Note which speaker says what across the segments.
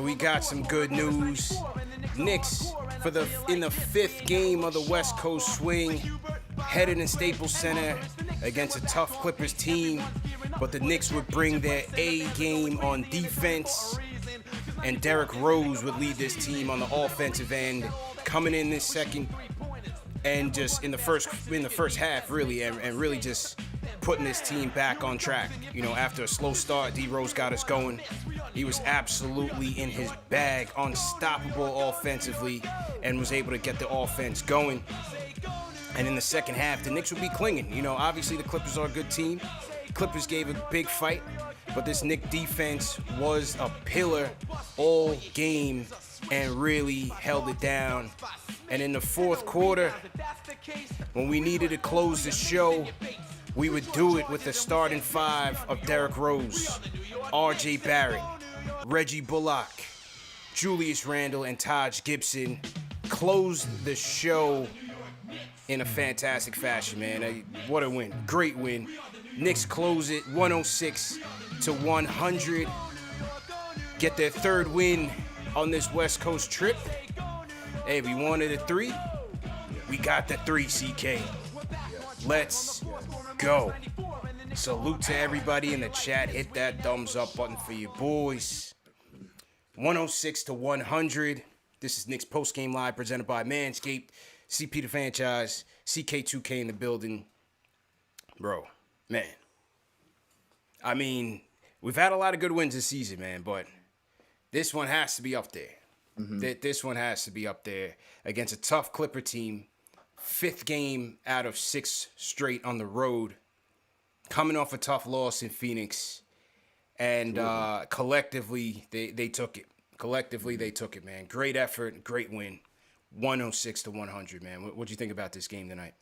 Speaker 1: We got some good news. Knicks in the fifth game of the West Coast swing, headed in Staples Center against a tough Clippers team, but the Knicks would bring their A game on defense, and Derrick Rose would lead this team on the offensive end, coming in this second and just in the first half really, and really just putting this team back on track. You know, after a slow start, D Rose got us going. He was absolutely in his bag, unstoppable offensively, and was able to get the offense going. And in the second half, the Knicks would be clinging. You know, obviously the Clippers are a good team. Clippers gave a big fight, but this Knicks defense was a pillar all game and really held it down. And in the fourth quarter, when we needed to close the show, we would do it with the starting five of Derrick Rose, R.J. Barrett, Reggie Bullock, Julius Randle, and Taj Gibson. Closed the show in a fantastic fashion, man. What a win. Great win. Knicks close it 106-100. Get their third win on this West Coast trip. Hey, we wanted a 3. We got the 3, CK. Let's go. Salute to everybody in the chat. Hit that thumbs up button for you boys. 106-100. This is Knicks Postgame Live presented by Manscaped. CP the franchise. CK2K in the building. Bro, man. I mean, we've had a lot of good wins this season, man, but this one has to be up there. This one has to be up there against a tough Clipper team. 5th game out of 6 straight on the road. Coming off a tough loss in Phoenix. And collectively, they took it. Collectively, they took it, man. Great effort, great win. 106-100, man. What'd you think about this game tonight?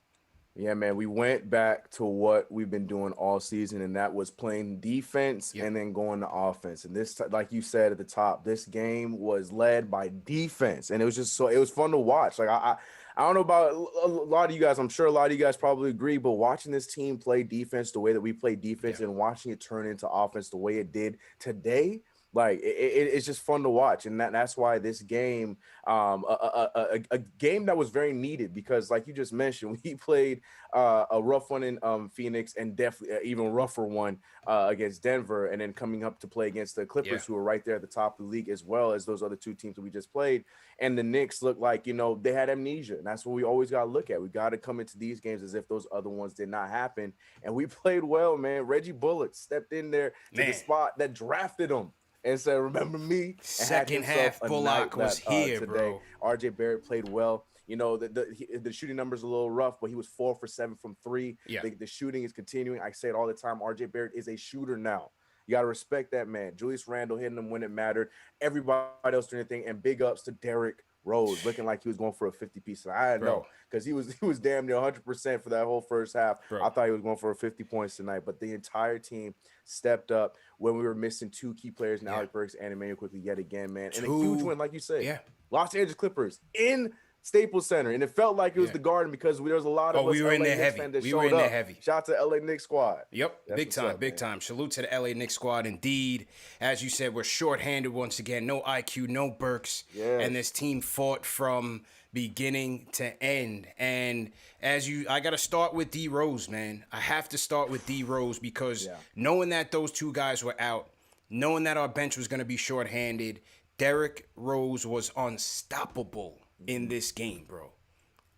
Speaker 2: Yeah, man, we went back to what we've been doing all season, and that was playing defense and then going to offense. And this, like you said at the top, this game was led by defense, and it was just it was fun to watch. Like I don't know about a lot of you guys. I'm sure a lot of you guys probably agree, but watching this team play defense the way that we play defense and watching it turn into offense the way it did today, like it's just fun to watch, and that's why this game, a game that was very needed, because like you just mentioned, we played a rough one in Phoenix, and definitely even rougher one against Denver, and then coming up to play against the Clippers, who are right there at the top of the league, as well as those other 2 teams that we just played. And the Knicks looked like, you know, they had amnesia, and that's what we always got to look at. We got to come into these games as if those other ones did not happen, and we played well, man. Reggie Bullock stepped in there to the spot that drafted him and said, "Remember me."
Speaker 1: Second half, Bullock was here,
Speaker 2: today.
Speaker 1: bro.
Speaker 2: R.J. Barrett played well. You know, the shooting numbers are a little rough, but he was 4 for 7 from 3.
Speaker 1: Yeah.
Speaker 2: The shooting is continuing. I say it all the time. R.J. Barrett is a shooter now. You got to respect that, man. Julius Randle hitting him when it mattered. Everybody else doing anything. And big ups to Derrick Rose, looking like he was going for a 50-piece. I know, because he was damn near 100% for that whole first half. I thought he was going for a 50 points tonight, but the entire team stepped up when we were missing 2 key players in Alec Burks and Emmanuel quickly yet again, man. And a huge win, like you said. Los Angeles Clippers in Staples Center, and it felt like it was the Garden, because there was a lot of us
Speaker 1: we were
Speaker 2: LA
Speaker 1: in there
Speaker 2: Knicks
Speaker 1: heavy.
Speaker 2: fans that
Speaker 1: We
Speaker 2: showed
Speaker 1: were in
Speaker 2: up.
Speaker 1: there heavy.
Speaker 2: Shout out to LA Knicks squad.
Speaker 1: Yep, big time. Salute to the LA Knicks squad, indeed. As you said, we're shorthanded once again. No IQ, no Burks, and this team fought from beginning to end. And I got to start with D Rose, man. I have to start with D Rose, because knowing that those 2 guys were out, knowing that our bench was going to be shorthanded, Derrick Rose was unstoppable in this game, bro.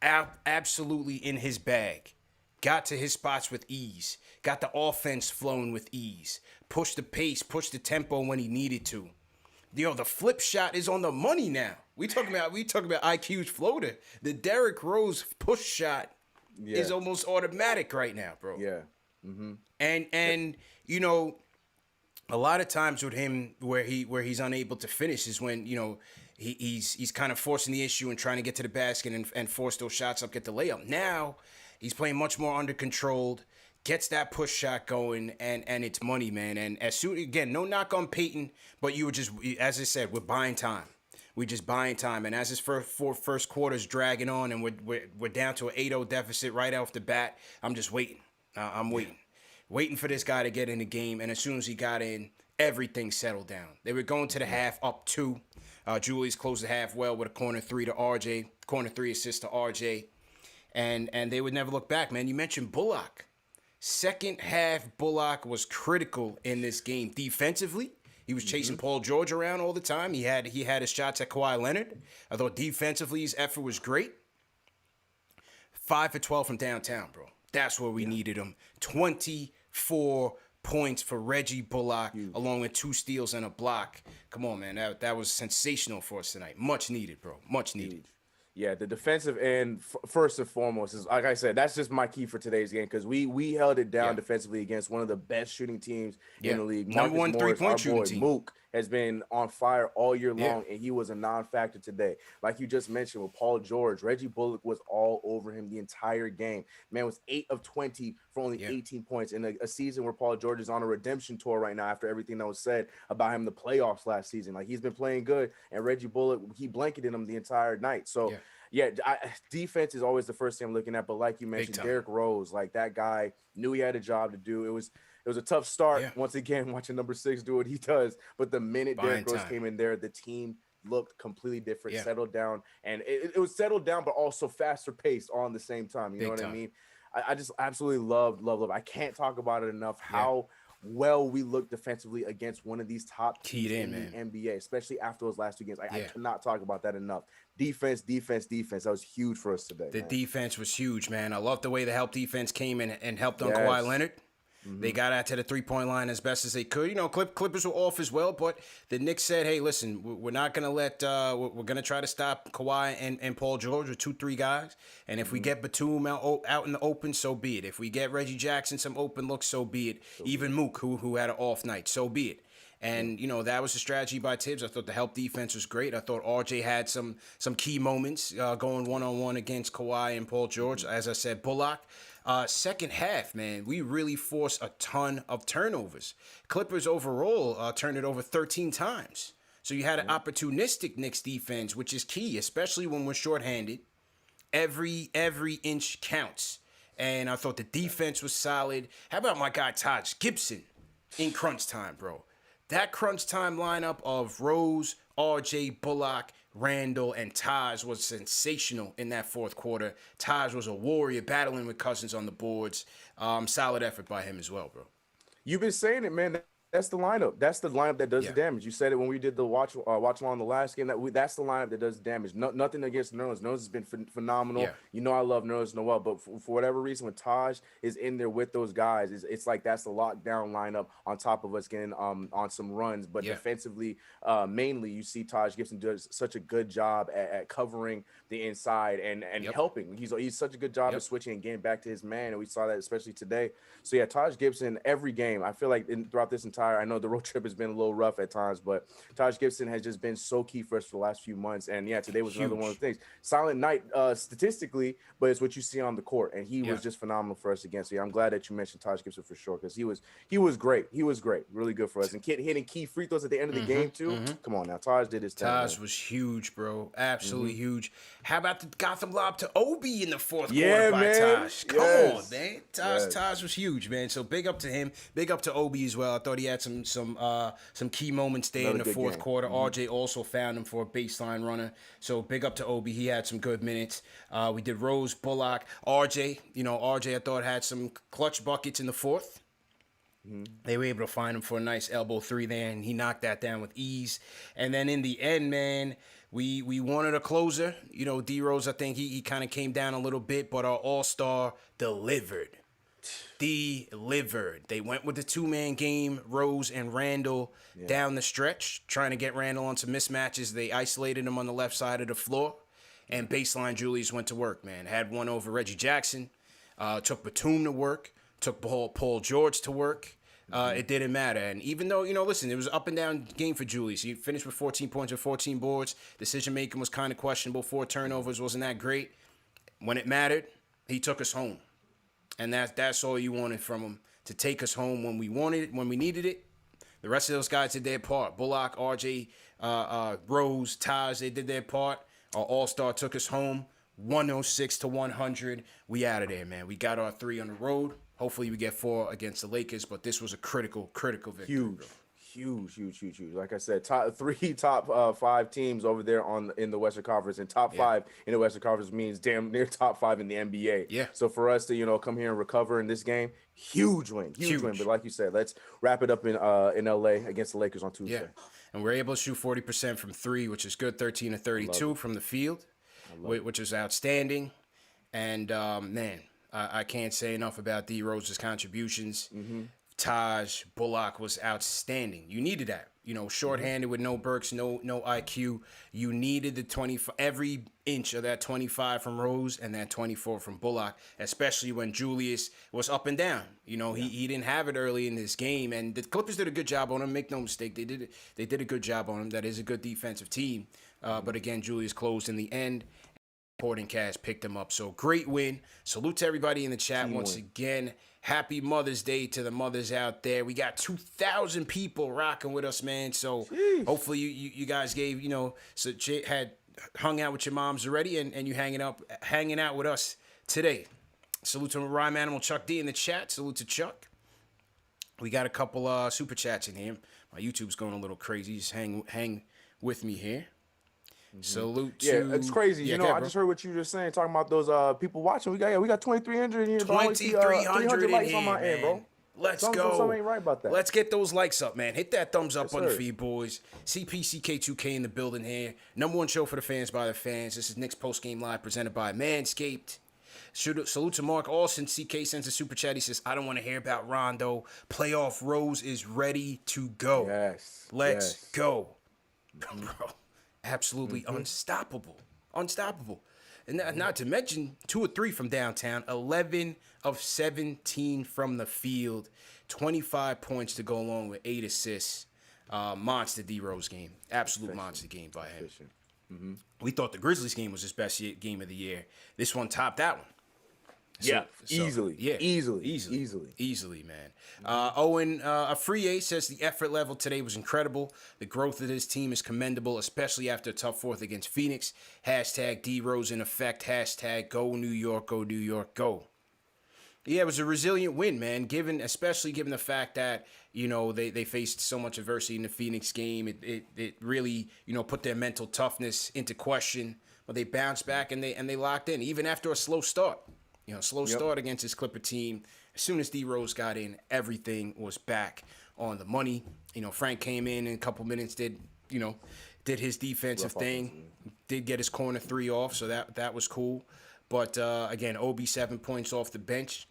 Speaker 1: Absolutely in his bag. Got to his spots with ease. Got the offense flowing with ease. Pushed the pace, pushed the tempo when he needed to. Yo, the flip shot is on the money now. We talking about IQ's floater. The Derrick Rose push shot is almost automatic right now, bro.
Speaker 2: Yeah.
Speaker 1: And you know, a lot of times with him where he's unable to finish is when, you know, he's kind of forcing the issue and trying to get to the basket and force those shots up, get the layup. Now he's playing much more under controlled, gets that push shot going, and it's money, man. And as soon, again, no knock on Peyton, but you were just, as I said, we're buying time. We're just buying time. And as his first quarter's dragging on, and we're down to an 8-0 deficit right off the bat, I'm just waiting. I'm waiting for this guy to get in the game. And as soon as he got in, everything settled down. They were going to the half up 2. Julius closed the half well with a corner 3 to RJ, corner 3 assist to RJ, and they would never look back, man. You mentioned Bullock. Second half, Bullock was critical in this game defensively. He was chasing Paul George around all the time. He had his shots at Kawhi Leonard. I thought defensively his effort was great. 5 for 12 from downtown, bro. That's where we needed him. 24 points for Reggie Bullock, along with 2 steals and a block. Come on, man. That was sensational for us tonight. Much needed, bro. Much needed.
Speaker 2: Yeah, the defensive end, first and foremost, is, like I said, that's just my key for today's game, because we held it down defensively against one of the best shooting teams in the league.
Speaker 1: Number one three-point shooting team.
Speaker 2: Mook has been on fire all year long, and he was a non-factor today. Like you just mentioned with Paul George, Reggie Bullock was all over him the entire game. Man was 8 of 20 for only 18 points in a season where Paul George is on a redemption tour right now after everything that was said about him in the playoffs last season. Like, he's been playing good, and Reggie Bullock, he blanketed him the entire night. So, defense is always the first thing I'm looking at. But like you mentioned, Derrick Rose, like, that guy knew he had a job to do. It was a tough start once again watching number 6 do what he does. But the minute Derrick Rose came in there, the team looked completely different, settled down, and it was settled down, but also faster paced all in the same time. You know what I mean? I just absolutely love. I can't talk about it enough. How well we look defensively against one of these top teams in the NBA, especially after those last 2 games. I cannot talk about that enough. Defense. That was huge for us today.
Speaker 1: The defense was huge, man. I love the way the help defense came in and helped on Kawhi Leonard. They got out to the 3-point line as best as they could. You know, Clippers were off as well, but the Knicks said, hey, listen, we're not going to let we're going to try to stop Kawhi and Paul George with 2-3 guys. And if we get Batum out in the open, so be it. If we get Reggie Jackson some open looks, so be it. Even Mook, who had an off night, so be it. And, you know, that was the strategy by Tibbs. I thought the help defense was great. I thought RJ had some key moments going one-on-one against Kawhi and Paul George. As I said, Bullock. Second half, man, we really forced a ton of turnovers. Clippers overall turned it over 13 times. So you had an opportunistic Knicks defense, which is key, especially when we're shorthanded. Every inch counts. And I thought the defense was solid. How about my guy Taj Gibson in crunch time, bro? That crunch time lineup of Rose, RJ, Bullock, Randall, and Taj was sensational in that fourth quarter. Taj was a warrior battling with Cousins on the boards. Solid effort by him as well, bro.
Speaker 2: You've been saying it, man. That's the lineup. That's the lineup that does the damage. You said it when we did the watch along the last game. That's the lineup that does the damage. Nothing against Nerlens. Nerlens has been phenomenal. Yeah. You know I love Nerlens Noel, but for whatever reason, when Taj is in there with those guys, it's like that's the lockdown lineup on top of us getting on some runs. But defensively, mainly, you see Taj Gibson does such a good job at covering the inside and helping. He's such a good job at switching and getting back to his man, and we saw that especially today. So yeah, Taj Gibson every game. I feel like throughout this entire, I know the road trip has been a little rough at times, but Taj Gibson has just been so key for us for the last few months. And yeah, today was another one of the things. Silent night statistically, but it's what you see on the court, and he was just phenomenal for us again. So yeah, I'm glad that you mentioned Taj Gibson for sure, because he was great. He was great, really good for us, and hitting key free throws at the end of the game too. Come on now, Taj did his thing.
Speaker 1: Taj was huge, bro, absolutely huge. How about the Gotham lob to Obi in the fourth quarter by Taj? Come on, man. Taj was huge, man. So big up to him. Big up to Obi as well. I thought he had some key moments there in the fourth quarter. RJ also found him for a baseline runner. So big up to Obi. He had some good minutes. We did Rose, Bullock, RJ. You know, RJ I thought had some clutch buckets in the fourth. They were able to find him for a nice elbow 3 there, and he knocked that down with ease. And then in the end, man, we wanted a closer. You know, D-Rose, I think he kind of came down a little bit, but our all-star delivered. They went with the 2-man game, Rose and Randall down the stretch, trying to get Randall on some mismatches. They isolated him on the left side of the floor, and baseline Julius went to work, man. Had one over Reggie Jackson, took Batum to work, took Paul George to work. It didn't matter. And even though, you know, listen, it was an up and down game for Julius. He finished with 14 points and 14 boards. Decision-making was kind of questionable. 4 turnovers wasn't that great. When it mattered, he took us home. And that's all you wanted from him, to take us home when we wanted it, when we needed it. The rest of those guys did their part. Bullock, RJ, Rose, Taj, they did their part. Our all-star took us home, 106-100. We out of there, man. We got our 3 on the road. Hopefully we get 4 against the Lakers, but this was a critical victory.
Speaker 2: Huge. Like I said, top 5 teams over there in the Western Conference, and top 5 in the Western Conference means damn near top 5 in the NBA.
Speaker 1: Yeah.
Speaker 2: So for us to come here and recover in this game, huge win. But like you said, let's wrap it up in LA against the Lakers on Tuesday.
Speaker 1: Yeah, and we're able to shoot 40% from 3, which is good. 13 to 32 from the field, which is outstanding. And man, I can't say enough about D Rose's contributions. Taj Bullock was outstanding. You needed that. Shorthanded with no Burks, no IQ. You needed the 25, every inch of that 25 from Rose and that 24 from Bullock, especially when Julius was up and down. He didn't have it early in this game, and the Clippers did a good job on him. Make no mistake, they did a good job on him. That is a good defensive team. But again, Julius closed in the end. Porting Cash picked him up. So great win. Salute to everybody in the chat once again. Happy Mother's Day to the mothers out there. We got 2,000 people rocking with us, man. So hopefully you guys gave, had hung out with your moms already, and you hanging out with us today. Salute to Rhyme Animal Chuck D in the chat. Salute to Chuck. We got a couple super chats in here. My YouTube's going a little crazy. Just hang with me here. Salute to...
Speaker 2: Yeah, it's crazy. I just heard what you were saying, talking about those people watching. We got 2,300 in here.
Speaker 1: 2,300
Speaker 2: likes
Speaker 1: in
Speaker 2: on my end, bro.
Speaker 1: Let's go.
Speaker 2: Something ain't right about that.
Speaker 1: Let's get those likes up, man. Hit that thumbs up button for you boys. CPCK2K in the building here. Number 1 show for the fans by the fans. This is Knicks Post Game Live presented by Manscaped. Salute to Mark Alston. CK sends a super chat. He says, I don't want to hear about Rondo. Playoff Rose is ready to go.
Speaker 2: Yes.
Speaker 1: Let's go. Bro. Absolutely unstoppable. And not to mention 2 or 3 from downtown, 11 of 17 from the field, 25 points to go along with 8 assists. Monster D-Rose game. Absolute monster game by him. We thought the Grizzlies game was his best game of the year. This one topped that one.
Speaker 2: Easily,
Speaker 1: man. Owen Afriye says the effort level today was incredible. The growth of this team is commendable, especially after a tough 4th against Phoenix. Hashtag D Rose in effect. Hashtag go New York, go New York, go. Yeah, it was a resilient win, man. Especially given the fact that they faced so much adversity in the Phoenix game. It really put their mental toughness into question. But they bounced back and they locked in even after a slow start. Start against this Clipper team. As soon as D Rose got in, everything was back on the money. Frank came in a couple minutes, did his defensive thing, did get his corner 3 off, so that was cool. But again, Obi 7 points off the bench,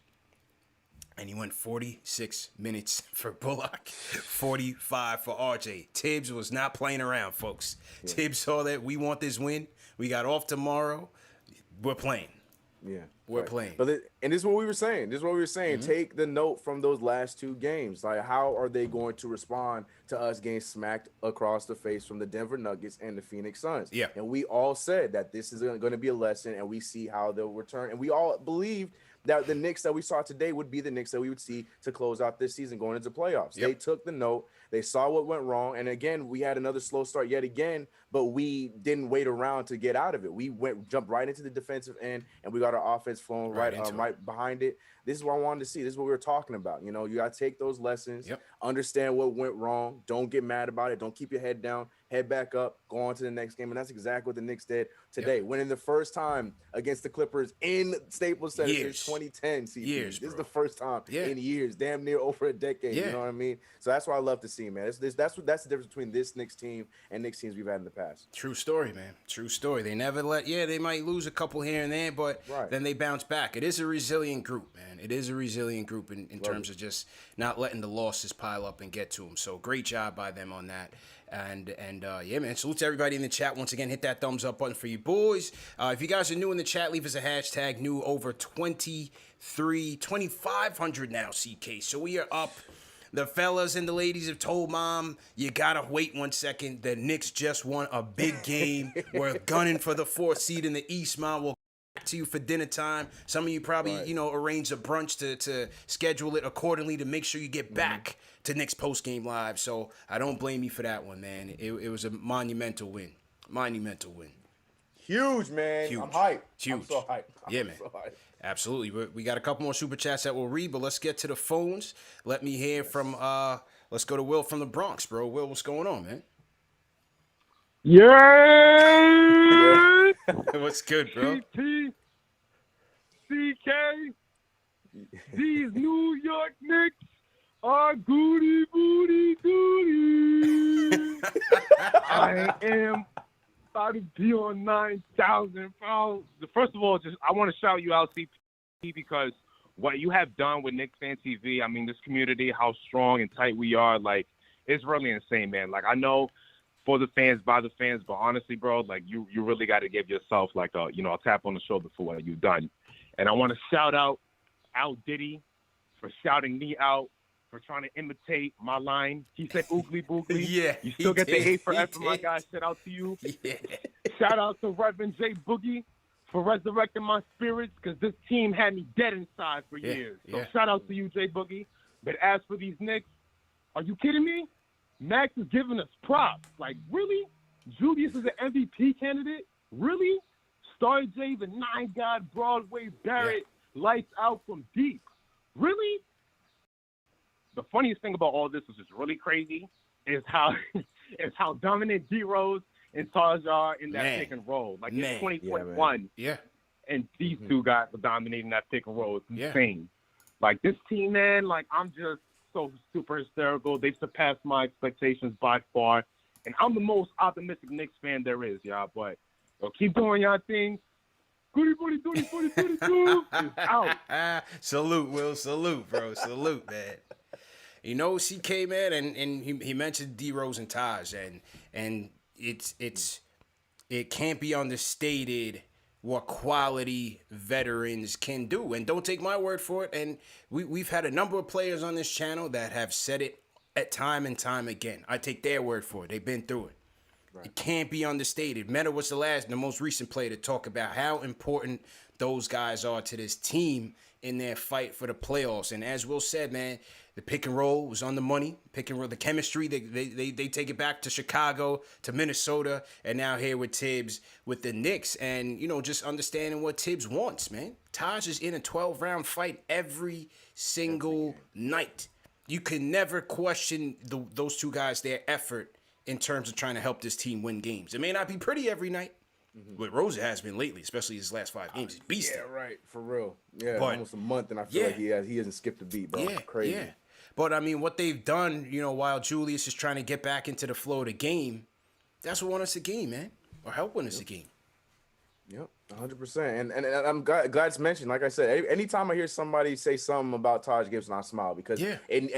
Speaker 1: and he went 46 minutes for Bullock, 45 for RJ. Tibbs was not playing around, folks. Yeah. Tibbs saw that we want this win. We got off tomorrow. We're playing.
Speaker 2: Yeah,
Speaker 1: we're playing.
Speaker 2: And this is what we were saying. Take the note from those last 2 games. Like, how are they going to respond to us getting smacked across the face from the Denver Nuggets and the Phoenix Suns?
Speaker 1: Yeah.
Speaker 2: And we all said that this is going to be a lesson, and we see how they'll return. And we all believed that the Knicks that we saw today would be the Knicks that we would see to close out this season going into playoffs. Yep. They took the note. They saw what went wrong. And again, we had another slow start yet again, but we didn't wait around to get out of it. We jumped right into the defensive end, and we got our offense flowing right behind it. This is what I wanted to see. This is what we were talking about. You got to take those lessons, understand what went wrong. Don't get mad about it. Don't keep your head down. Head back up. Go on to the next game. And that's exactly what the Knicks did today. Winning the first time against the Clippers in Staples Center since 2010. This is the first time in years, damn near over a decade. You know what I mean? So that's what I love to see, man. That's the difference between this Knicks team and Knicks teams we've had in the past.
Speaker 1: True story, man. True story. They never they might lose a couple here and there, but then they bounce back. It is a resilient group, man. It is a resilient group in terms of just not letting the losses pile up and get to them. So great job by them on that. And yeah, man, salute to everybody in the chat. Once again, hit that thumbs up button for you boys. If you guys are new in the chat, leave us a hashtag new. Over 2,500 now, CK. So we are up. The fellas and the ladies have told Mom, you got to wait 1 second. The Knicks just won a big game. We're gunning for the 4th seed in the East, Mom. We'll back to you for dinner time. Some of you probably, arrange a brunch to schedule it accordingly to make sure you get back to Knicks Post Game Live. So I don't blame you for that one, man. It was a monumental win.
Speaker 2: Huge, man.
Speaker 1: Huge.
Speaker 2: I'm hyped.
Speaker 1: Huge.
Speaker 2: I'm so hyped.
Speaker 1: Man. So hyped. Absolutely. We got a couple more super chats that we'll read, but let's get to the phones. Let me hear from Let's go to Will from the Bronx, bro. Will, what's going on, man?
Speaker 3: Yeah.
Speaker 1: What's good, bro?
Speaker 3: CK. These New York Knicks are goody. I am about to be on 9,000 pounds. First of all, I want to shout you out, CP, because what you have done with KnicksFanTV, I mean, this community, how strong and tight we are, like, it's really insane, man. Like, I know for the fans, by the fans, but honestly, bro, like, you really got to give yourself, like, a tap on the shoulder for what you've done. And I want to shout out Al Diddy for shouting me out, for trying to imitate my line. He said oogly boogly.
Speaker 1: Yeah.
Speaker 3: You still get the hate for effing, my guy. Shout out to you.
Speaker 1: Yeah.
Speaker 3: Shout out to Reverend J Boogie for resurrecting my spirits, because this team had me dead inside for years. So shout out to you, J Boogie. But as for these Knicks, are you kidding me? Max is giving us props. Like, really? Julius is an MVP candidate? Really? Star J, the 9-God, Broadway, Barrett, lights out from deep. Really? The funniest thing about all this, which is really crazy, is how dominant D-Rose and Taj are in that pick and roll. Like, in 2021, and these two guys are dominating that pick and roll. It's insane. Like, this team, man, like, I'm just so super hysterical. They've surpassed my expectations by far. And I'm the most optimistic Knicks fan there is, y'all. But keep doing y'all thing. Goody, is out.
Speaker 1: Salute, Will. Salute, bro. Salute, man. You know, CK, man, and he mentioned D-Rose and Taj, and it can't be understated what quality veterans can do. And don't take my word for it. And we've had a number of players on this channel that have said it at time and time again. I take their word for it. They've been through it. Right. It can't be understated. Meta was the most recent player to talk about how important those guys are to this team in their fight for the playoffs. And as Will said, man, the pick and roll was on the money. Pick and roll, the chemistry, they take it back to Chicago, to Minnesota, and now here with Tibbs with the Knicks. And, you know, just understanding what Tibbs wants, man. Taj is in a 12-round fight every single night. You can never question those two guys, their effort in terms of trying to help this team win games. It may not be pretty every night, but Rosa has been lately, especially his last 5 games. He's beasting.
Speaker 2: Yeah, right. For real. Yeah, but, almost a month, and I feel like he hasn't skipped a beat, bro.
Speaker 1: Yeah,
Speaker 2: crazy.
Speaker 1: Yeah. But, I mean, what they've done, you know, while Julius is trying to get back into the flow of the game, that's what won us the game, man, or help win us the game.
Speaker 2: Yep, 100%. And I'm glad it's mentioned. Like I said, anytime I hear somebody say something about Taj Gibson, I smile because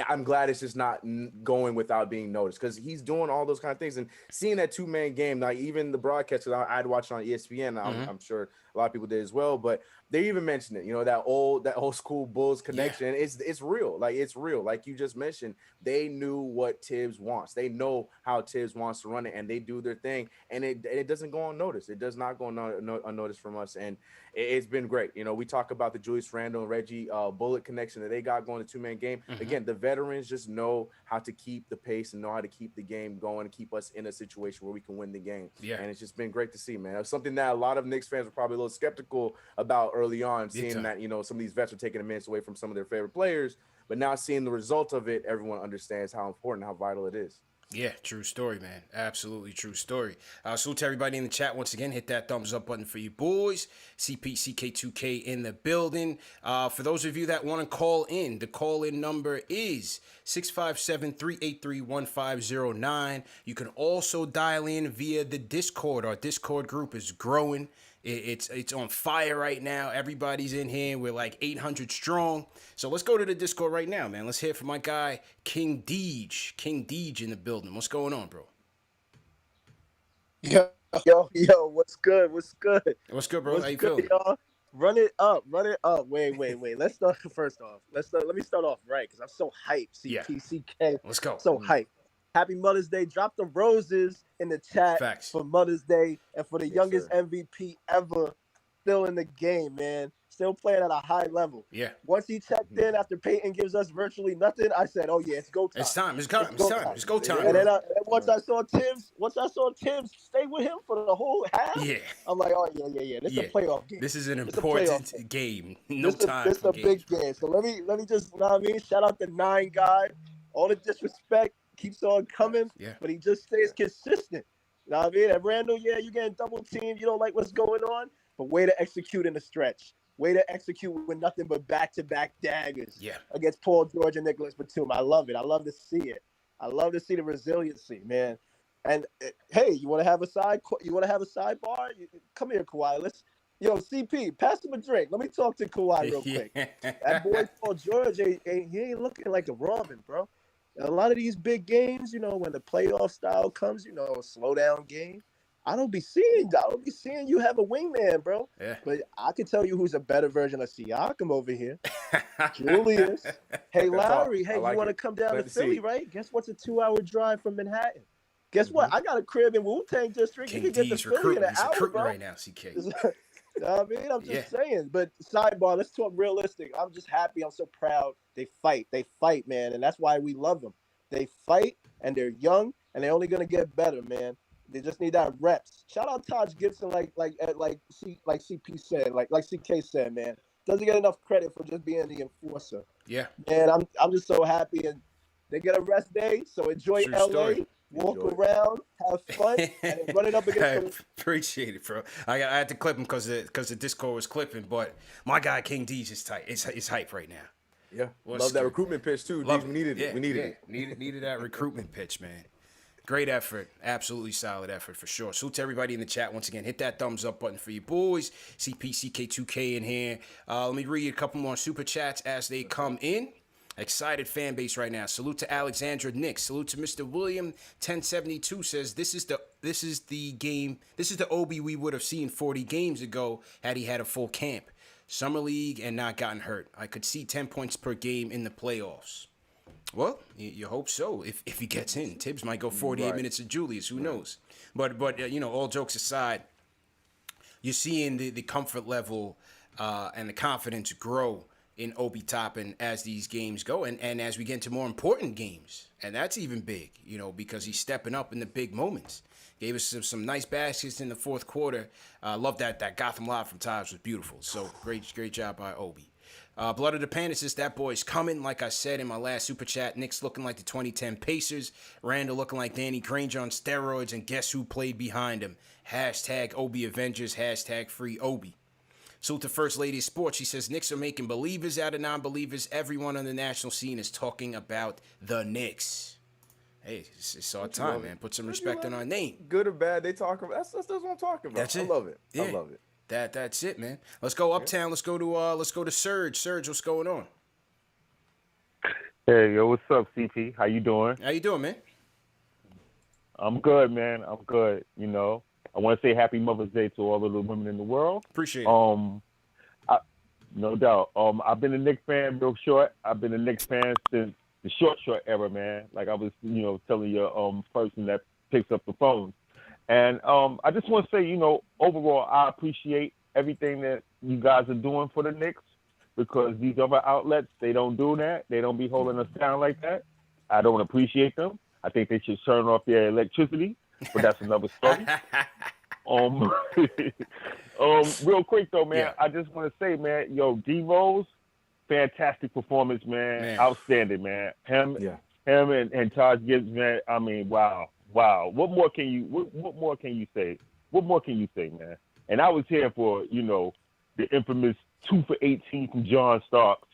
Speaker 2: I'm glad it's just not going without being noticed, because he's doing all those kind of things. And seeing that 2-man game, like even the broadcast, I'd watch it on ESPN. I'm sure a lot of people did as well, but they even mentioned it. You know, that old school Bulls connection. It's real. Like, it's real. Like you just mentioned, they knew what Tibbs wants. They know how Tibbs wants to run it, and they do their thing. And it doesn't go unnoticed. It does not go unnoticed from us. And it's been great. You know, we talk about the Julius Randle and Reggie Bullock connection that they got going to 2-man game. Again, the veterans just know how to keep the pace and know how to keep the game going and keep us in a situation where we can win the game. Yeah. And it's just been great to see, man. It's something that a lot of Knicks fans were probably a little skeptical about early on, seeing that, you know, some of these vets are taking a minutes away from some of their favorite players. But now seeing the result of it, everyone understands how important, how vital it is.
Speaker 1: Yeah, true story, man. Absolutely true story. Salute to everybody in the chat once again. Hit that thumbs up button for you boys. CPCK2K in the building. For those of you that want to call in, the call-in number is 657-383-1509. You can also dial in via the Discord. Our Discord group is growing. It's on fire right now. Everybody's in here. We're like 800 strong. So let's go to the Discord right now, man. Let's hear from my guy, King Deej. King Deej in the building. What's going on, bro?
Speaker 4: Yo, what's good? What's good?
Speaker 1: What's good, bro?
Speaker 4: What's
Speaker 1: How you
Speaker 4: good,
Speaker 1: feeling?
Speaker 4: y'all? Run it up. Wait. Let's start first off. Let me start off right, because I'm so hyped. CPCK.
Speaker 1: Let's go.
Speaker 4: So hyped. Happy Mother's Day. Drop the roses in the chat for Mother's Day and for the youngest MVP ever still in the game, man. Still playing at a high level.
Speaker 1: Yeah.
Speaker 4: Once he checked in after Peyton gives us virtually nothing, I said, "Oh yeah, it's go time.
Speaker 1: It's time. It's go time.
Speaker 4: And then once I saw Tibbs stay with him for the whole half. Yeah. I'm like, oh yeah. This is a playoff game.
Speaker 1: This is an important game.
Speaker 4: This is a big game. So let me just, you know what I mean? Shout out the 9 guy all the disrespect keeps on coming, but he just stays consistent. You know what I mean? And Randall, yeah, you're getting double teamed. You don't like what's going on, but way to execute in the stretch. Way to execute with nothing but back-to-back daggers against Paul George and Nicholas Batum. I love it. I love to see it. I love to see the resiliency, man. And hey, you want to have a sidebar? Come here, Kawhi. CP, pass him a drink. Let me talk to Kawhi real quick. That boy Paul George, he ain't looking like a Robin, bro. A lot of these big games, when the playoff style comes, a slow down game. I don't be seeing you have a wingman, bro.
Speaker 1: Yeah.
Speaker 4: But I can tell you who's a better version of Siakam over here. Julius. Hey, Lowry. Hey, you want to come down to Philly, right? Guess what's a 2-hour drive from Manhattan? Guess what? I got a crib in Wu-Tang District. You can get to Philly in an hour, bro.
Speaker 1: Right now, CK.
Speaker 4: You know what I mean? I'm just saying. But sidebar, let's talk realistic. I'm just happy. I'm so proud. They fight, man. And that's why we love them. They fight, and they're young, and they're only going to get better, man. They just need that reps. Shout out Taj Gibson, like CP said, like CK said, man. Doesn't get enough credit for just being the enforcer.
Speaker 1: Yeah.
Speaker 4: Man, I'm just so happy, and they get a rest day, so enjoy LA, walk around, have fun, and then run it up against.
Speaker 1: Appreciate it, bro. I had to clip him because the Discord was clipping, but my guy King D's is tight. It's hype right now.
Speaker 2: Yeah, love that recruitment pitch too. We needed it. We needed
Speaker 1: it. Needed that recruitment pitch, man. Great effort. Absolutely solid effort for sure. Salute to everybody in the chat. Once again, hit that thumbs up button for you boys. CPCK2K in here. Let me read a couple more super chats as they come in. Excited fan base right now. Salute to Alexandra Knicks. Salute to Mr. William 1072 says this is the Obi we would have seen 40 games ago had he had a full camp. Summer League and not gotten hurt. I could see 10 points per game in the playoffs. Well, you hope so. If he gets in, Tibbs might go 48 minutes of Julius. Who knows? But all jokes aside, you're seeing the comfort level and the confidence grow in Obi Toppin as these games go, and as we get into more important games, and that's even big, because he's stepping up in the big moments. Gave us some nice baskets in the fourth quarter. Love that Gotham Live from Taj was beautiful. So great job by Obi. Blood of the Panda says that boy's coming. Like I said in my last super chat, Knicks looking like the 2010 Pacers. Randall looking like Danny Granger on steroids. And guess who played behind him? Hashtag Obi Avengers. Hashtag free Obi. So to First Lady of Sports, she says Knicks are making believers out of non-believers. Everyone on the national scene is talking about the Knicks. Hey, it's our time, man. Put some respect on our name.
Speaker 2: Good or bad, they talk about. That's what I'm talking about.
Speaker 1: That's it.
Speaker 2: I love it.
Speaker 1: Yeah.
Speaker 2: I love it.
Speaker 1: That's it, man. Let's go uptown. Let's go to Serge. Serge, what's going on?
Speaker 5: Hey, yo, what's up, CP? How you doing?
Speaker 1: How you doing, man?
Speaker 5: I'm good, man. I'm good. I want to say Happy Mother's Day to all of the women in the world.
Speaker 1: Appreciate it.
Speaker 5: No doubt. I've been a Knicks fan real short. I've been a Knicks fan since the short era, man. Like I was, telling your person that picks up the phone. And I just want to say, overall, I appreciate everything that you guys are doing for the Knicks, because these other outlets, they don't do that. They don't be holding us down like that. I don't appreciate them. I think they should turn off their electricity, but that's another story. Real quick though, man, I just want to say, man, D Rose, fantastic performance, man. Outstanding, man. Him and Taj Gibbs, man. I mean, wow. What more can you say? What more can you say, man? And I was here for, the infamous 2 for 18 from John Starks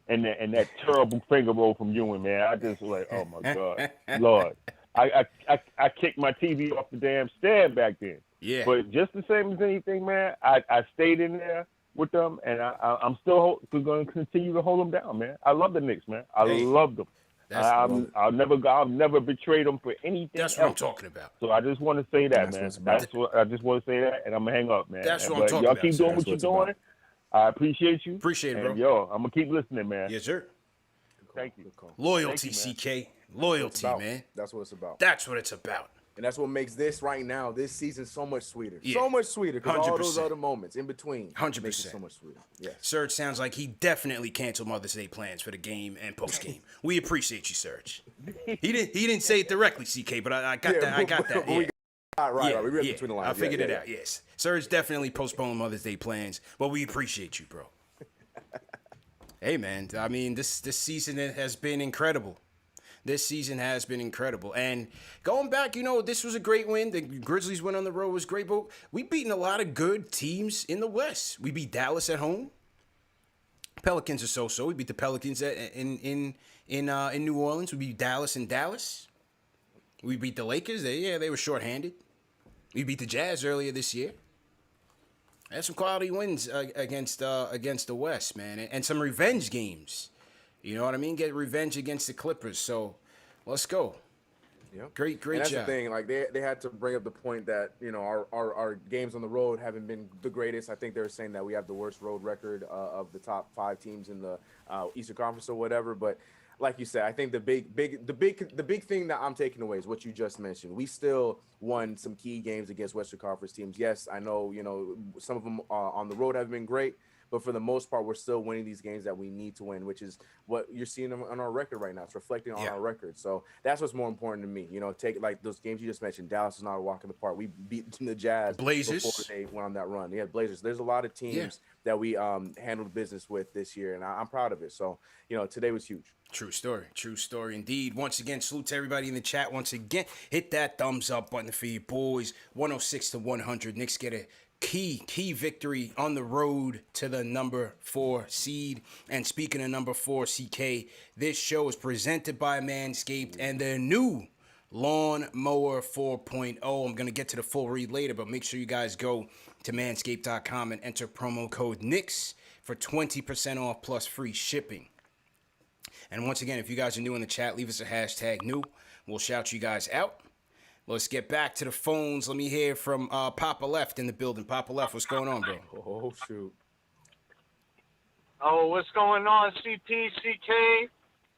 Speaker 5: and that terrible finger roll from Ewing, man. I just was like, oh my God, Lord. I kicked my TV off the damn stand back then.
Speaker 1: Yeah.
Speaker 5: But just the same as anything, man, I stayed in there with them, and I'm still going to continue to hold them down, man. I love the Knicks, man. I love them. I'll never betray them for anything.
Speaker 1: That's what I'm talking about.
Speaker 5: So I just want to say that, man. I just want to say that, and I'm gonna hang up, man.
Speaker 1: That's what I'm talking
Speaker 5: y'all
Speaker 1: about.
Speaker 5: Keep doing what you're doing. I appreciate you.
Speaker 1: Appreciate it, bro.
Speaker 5: And yo, I'm gonna keep listening, man.
Speaker 1: Yes, sir.
Speaker 5: Thank you.
Speaker 1: Loyalty,
Speaker 5: Thank you,
Speaker 1: CK. Loyalty, man.
Speaker 2: That's what it's about.
Speaker 1: That's what it's about.
Speaker 2: And that's what makes this right now, this season, so much sweeter.
Speaker 1: Yeah.
Speaker 2: So much sweeter, because all
Speaker 1: 100%.
Speaker 2: those other moments in between
Speaker 1: 100%.
Speaker 2: makes it so much sweeter. Yes.
Speaker 1: Serge sounds like he definitely canceled Mother's Day plans for the game and post game. We appreciate you, Serge. He didn't say it directly, CK, but I got that. I got that. Yeah.
Speaker 2: Right. We read between the lines.
Speaker 1: I figured it out. Yes. Serge definitely postponed Mother's Day plans, but we appreciate you, bro. Hey, man. I mean, this season has been incredible. this season has been incredible. And going back, this was a great win. The Grizzlies win on the road was great, but we beaten a lot of good teams in the West. We beat Dallas at home. Pelicans are so-so. We beat the Pelicans in New Orleans. We beat Dallas in Dallas. We beat the Lakers. They were shorthanded. We beat the Jazz earlier this year. Had some quality wins against the West, man, and some revenge games. You know what I mean? Get revenge against the Clippers. So let's go.
Speaker 2: Yep.
Speaker 1: Great
Speaker 2: and that's
Speaker 1: job.
Speaker 2: The thing. Like they had to bring up the point that our games on the road haven't been the greatest. I think they were saying that we have the worst road record of the top 5 teams in the Eastern Conference or whatever. But like you said, I think the big thing that I'm taking away is what you just mentioned. We still won some key games against Western Conference teams. Yes, I know some of them on the road have been great. But for the most part, we're still winning these games that we need to win, which is what you're seeing on our record right now. It's reflecting on our record. So that's what's more important to me. Take like those games you just mentioned. Dallas is not a walk in the park. We beat the Jazz
Speaker 1: Blazers
Speaker 2: before they went on that run. Yeah, Blazers. There's a lot of teams that we handled business with this year, and I'm proud of it. So, today was huge.
Speaker 1: True story indeed. Once again, salute to everybody in the chat. Once again, hit that thumbs up button for you boys. 106-100. Knicks get a key victory on the road to the number 4 seed. And speaking of number 4, CK, this show is presented by Manscaped and their new Lawnmower 4.0. I'm going to get to the full read later, but make sure you guys go to manscaped.com and enter promo code Knicks for 20% off plus free shipping. And once again, if you guys are new in the chat, leave us a hashtag new. We'll shout you guys out. Let's get back to the phones. Let me hear from Papa Left in the building. Papa Left, what's going on, bro?
Speaker 2: Oh, shoot.
Speaker 6: Oh, what's going on, CP, CK,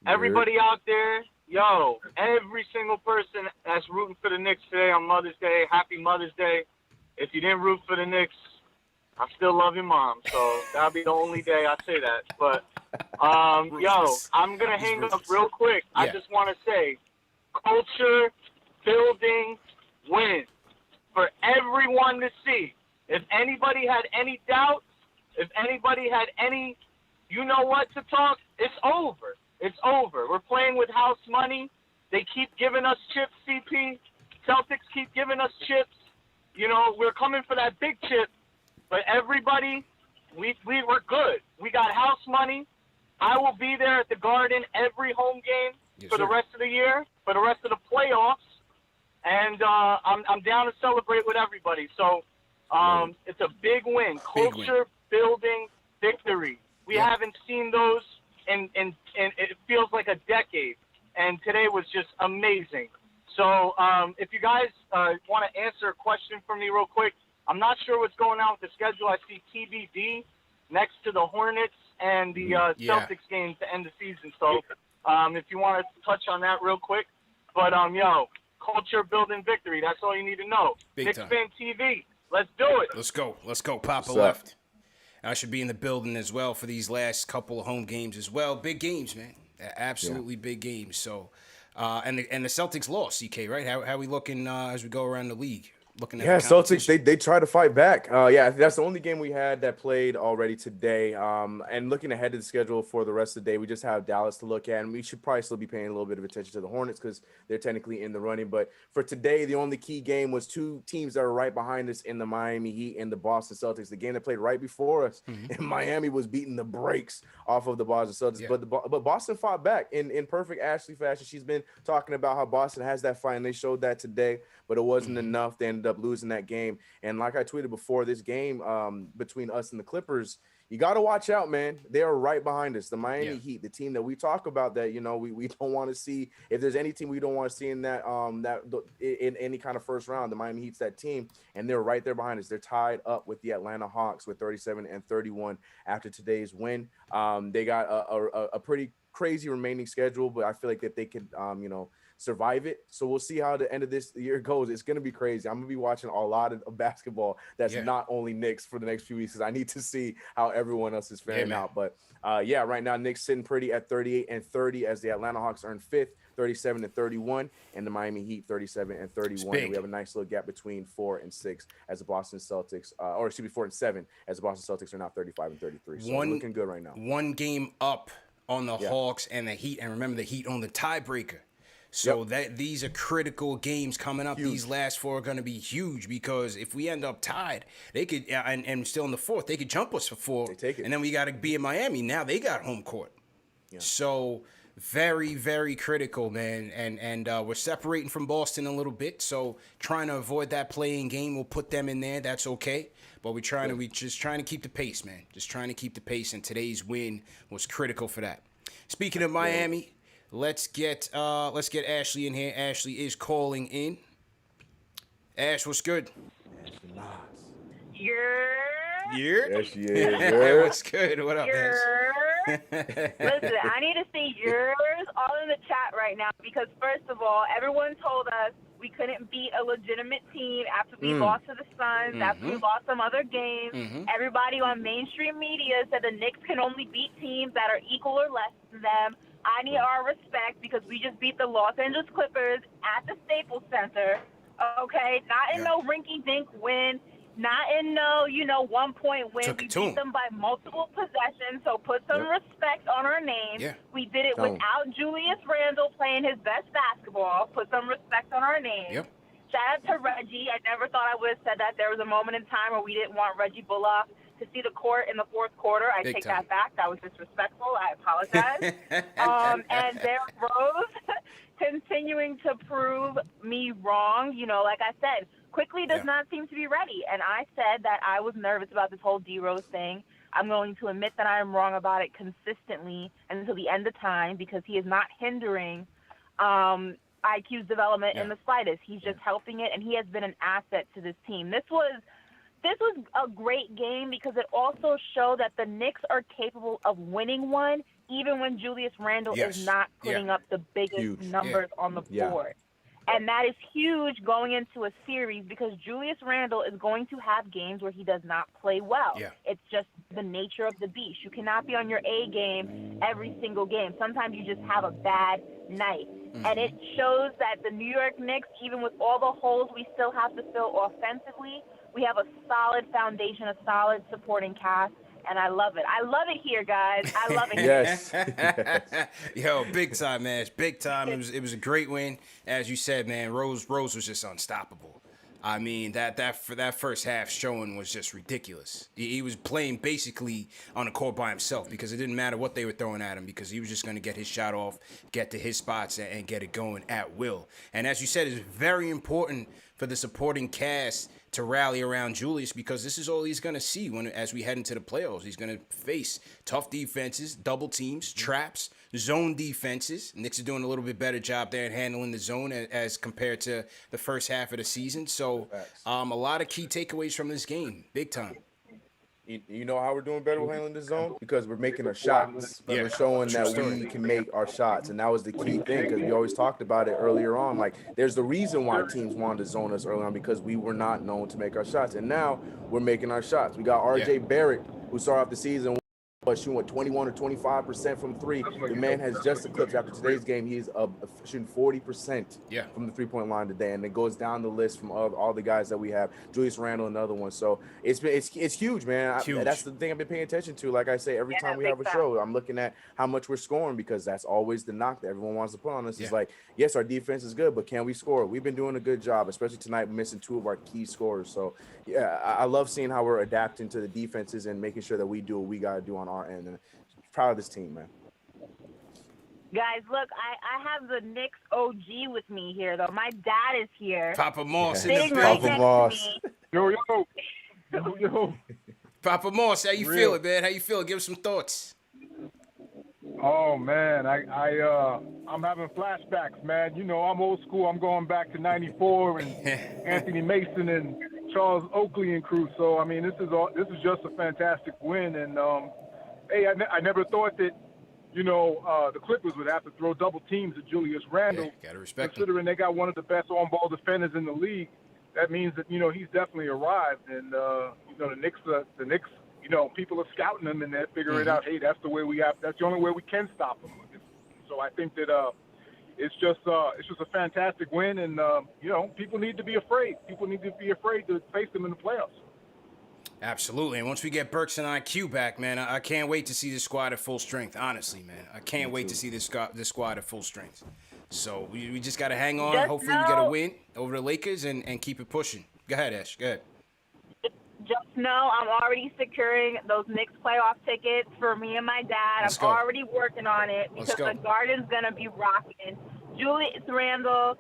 Speaker 6: everybody out there? Yo, every single person that's rooting for the Knicks today on Mother's Day, happy Mother's Day. If you didn't root for the Knicks, I still love your mom. So that'll be the only day I say that. But, yo, I'm going to hang up real quick. Yeah. I just want to say, culture building win for everyone to see. If anybody had any doubts, if anybody had any, what to talk, it's over. It's over. We're playing with house money. They keep giving us chips, CP. Celtics keep giving us chips. We're coming for that big chip. But everybody, we were good. We got house money. I will be there at the Garden every home game for the rest of the year, for the rest of the playoffs. And I'm down to celebrate with everybody. So it's a big win. Culture building victory. We haven't seen those in it feels like a decade. And today was just amazing. So if you guys want to answer a question for me real quick, I'm not sure what's going on with the schedule. I see TBD next to the Hornets and the Celtics game to end the season. So if you want to touch on that real quick. But, culture building victory. That's all you need to know. KnicksFanTV. Let's do it.
Speaker 1: Let's go. Papa Left. I should be in the building as well for these last couple of home games as well. Big games, man. Absolutely big games. So, and the Celtics lost, CK, right? How we looking as we go around the league? Looking at
Speaker 2: Celtics, they try to fight back. That's the only game we had that played already today. And looking ahead to the schedule for the rest of the day, we just have Dallas to look at, and we should probably still be paying a little bit of attention to the Hornets because they're technically in the running. But for today, the only key game was 2 teams that are right behind us in the Miami Heat and the Boston Celtics. The game that played right before us, and Miami was beating the brakes off of the Boston Celtics. Yeah. But Boston fought back in perfect Ashley fashion. She's been talking about how Boston has that fight, and they showed that today. But it wasn't enough. They ended up losing that game. And like I tweeted before, this game between us and the Clippers, you got to watch out, man. They are right behind us. The Miami Heat, the team that we talk about that, we don't want to see. If there's any team we don't want to see in that in any kind of first round, the Miami Heat's that team. And they're right there behind us. They're tied up with the Atlanta Hawks with 37-31 after today's win. They got a pretty crazy remaining schedule, but I feel like that they could, survive it. So we'll see how the end of this year goes. It's going to be crazy. I'm going to be watching a lot of basketball that's not only Knicks for the next few weeks because I need to see how everyone else is faring out. But right now Knicks sitting pretty at 38-30 as the Atlanta Hawks earn 5th, 37-31, and the Miami Heat 37-31. And we have a nice little gap between 4 and 6 as the Boston Celtics, 4 and 7 as the Boston Celtics are now 35-33. So looking good right now.
Speaker 1: One game up on the Hawks and the Heat, and remember the Heat on the tiebreaker So that these are critical games coming up. Huge. These last 4 are going to be huge because if we end up tied, they could and still in the 4th, they could jump us for 4.
Speaker 2: They take it.
Speaker 1: And then we got to be in Miami. Now they got home court. Yeah. So very, very critical, man. And we're separating from Boston a little bit. So trying to avoid that play-in game, we'll put them in there. That's okay. But we just trying to keep the pace, man. Just trying to keep the pace. And today's win was critical for that. Speaking of Miami. Let's get Ashley in here. Ashley is calling in. Ash, what's good?
Speaker 7: Yeah.
Speaker 2: Yes, she is.
Speaker 1: What's good? What up, Ash?
Speaker 7: Listen, I need to see yours all in the chat right now because first of all, everyone told us we couldn't beat a legitimate team after we lost to the Suns, after we lost some other games. Everybody on mainstream media said the Knicks can only beat teams that are equal or less than them. I need our respect because we just beat the Los Angeles Clippers at the Staples Center. Okay, not in no rinky-dink win, not in no 1-point win. We beat them by multiple possessions, so put some respect on our name. Yeah. We did it without Julius Randle playing his best basketball. Put some respect on our name. Yep. Shout out to Reggie. I never thought I would have said that. There was a moment in time where we didn't want Reggie Bullock to see the court in the 4th quarter. I take that back. That was disrespectful. I apologize. And Derrick Rose continuing to prove me wrong. Like I said, quickly does not seem to be ready. And I said that I was nervous about this whole D-Rose thing. I'm going to admit that I am wrong about it consistently until the end of time because he is not hindering IQ's development in the slightest. He's just helping it, and he has been an asset to this team. This was a great game because it also showed that the Knicks are capable of winning one even when Julius Randle is not putting up the biggest numbers on the board. And that is huge going into a series because Julius Randle is going to have games where he does not play well. Yeah. It's just the nature of the beast. You cannot be on your A game every single game. Sometimes you just have a bad night. And it shows that the New York Knicks, even with all the holes we still have to fill offensively, we have a solid foundation, a solid supporting cast, and I love it. I love it here, guys. I love it
Speaker 1: here. Yo, big time, man. Big time. It was a great win. As you said, man, Rose was just unstoppable. I mean, that first half showing was just ridiculous. He was playing basically on the court by himself because it didn't matter what they were throwing at him because he was just going to get his shot off, get to his spots, and get it going at will. And as you said, it's very important for the supporting cast to rally around Julius because this is all he's going to see as we head into the playoffs. He's going to face tough defenses, double teams, traps, zone defenses. Knicks are doing a little bit better job there at handling the zone as compared to the first half of the season. So a lot of key takeaways from this game, big time.
Speaker 2: You know how we're doing better with handling the zone? Because we're making our shots. We're showing that we can make our shots. And that was the key thing because we always talked about it earlier on. Like, there's the reason why teams wanted to zone us early on because we were not known to make our shots. And now we're making our shots. We got R.J. Barrett, who started off the season shooting 21 or 25% from 3. The man has just eclipsed after today's game. He's shooting 40% from the 3-point line today, and it goes down the list from all the guys that we have. Julius Randle, another one. So it's huge, man. That's the thing I've been paying attention to. Like I say, every time we have a show, I'm looking at how much we're scoring because that's always the knock that everyone wants to put on us. It's like, yes, our defense is good, but can we score? We've been doing a good job, especially tonight, missing 2 of our key scorers. So yeah, I love seeing how we're adapting to the defenses and making sure that we do what we got to do on our end. And proud of this team, man.
Speaker 7: Guys, look, I have the Knicks OG with me here, though. My dad is here.
Speaker 1: Papa Moss
Speaker 7: in the building. Papa Moss.
Speaker 5: Yo.
Speaker 1: Papa Moss, how you feeling, man? How you feeling? Give us some thoughts.
Speaker 5: Oh, man, I'm having flashbacks, man. You know, I'm old school. I'm going back to 94 and Anthony Mason and Charles Oakley and crew. So, I mean, this is just a fantastic win. And, hey, I never thought that, the Clippers would have to throw double teams at Julius Randle.
Speaker 1: Gotta respect
Speaker 5: considering they got one of the best on-ball defenders in the league. That means that, he's definitely arrived. And, the Knicks, people are scouting him and they're figuring out, hey, that's the only way we can stop him. So I think that it's just a fantastic win. And, people need to be afraid. People need to be afraid to face them in the playoffs.
Speaker 1: Absolutely. And once we get Burks and IQ back, man, I can't wait to see this squad at full strength. Honestly, man, I can't wait to see this squad at full strength. So we just got to hang on.
Speaker 7: Just
Speaker 1: Hopefully we get a win over the Lakers and keep it pushing. Go ahead, Ash. Go ahead.
Speaker 7: Just know I'm already securing those Knicks playoff tickets for me and my dad. I'm already working on it because the Garden's going to be rocking. Julius Randle,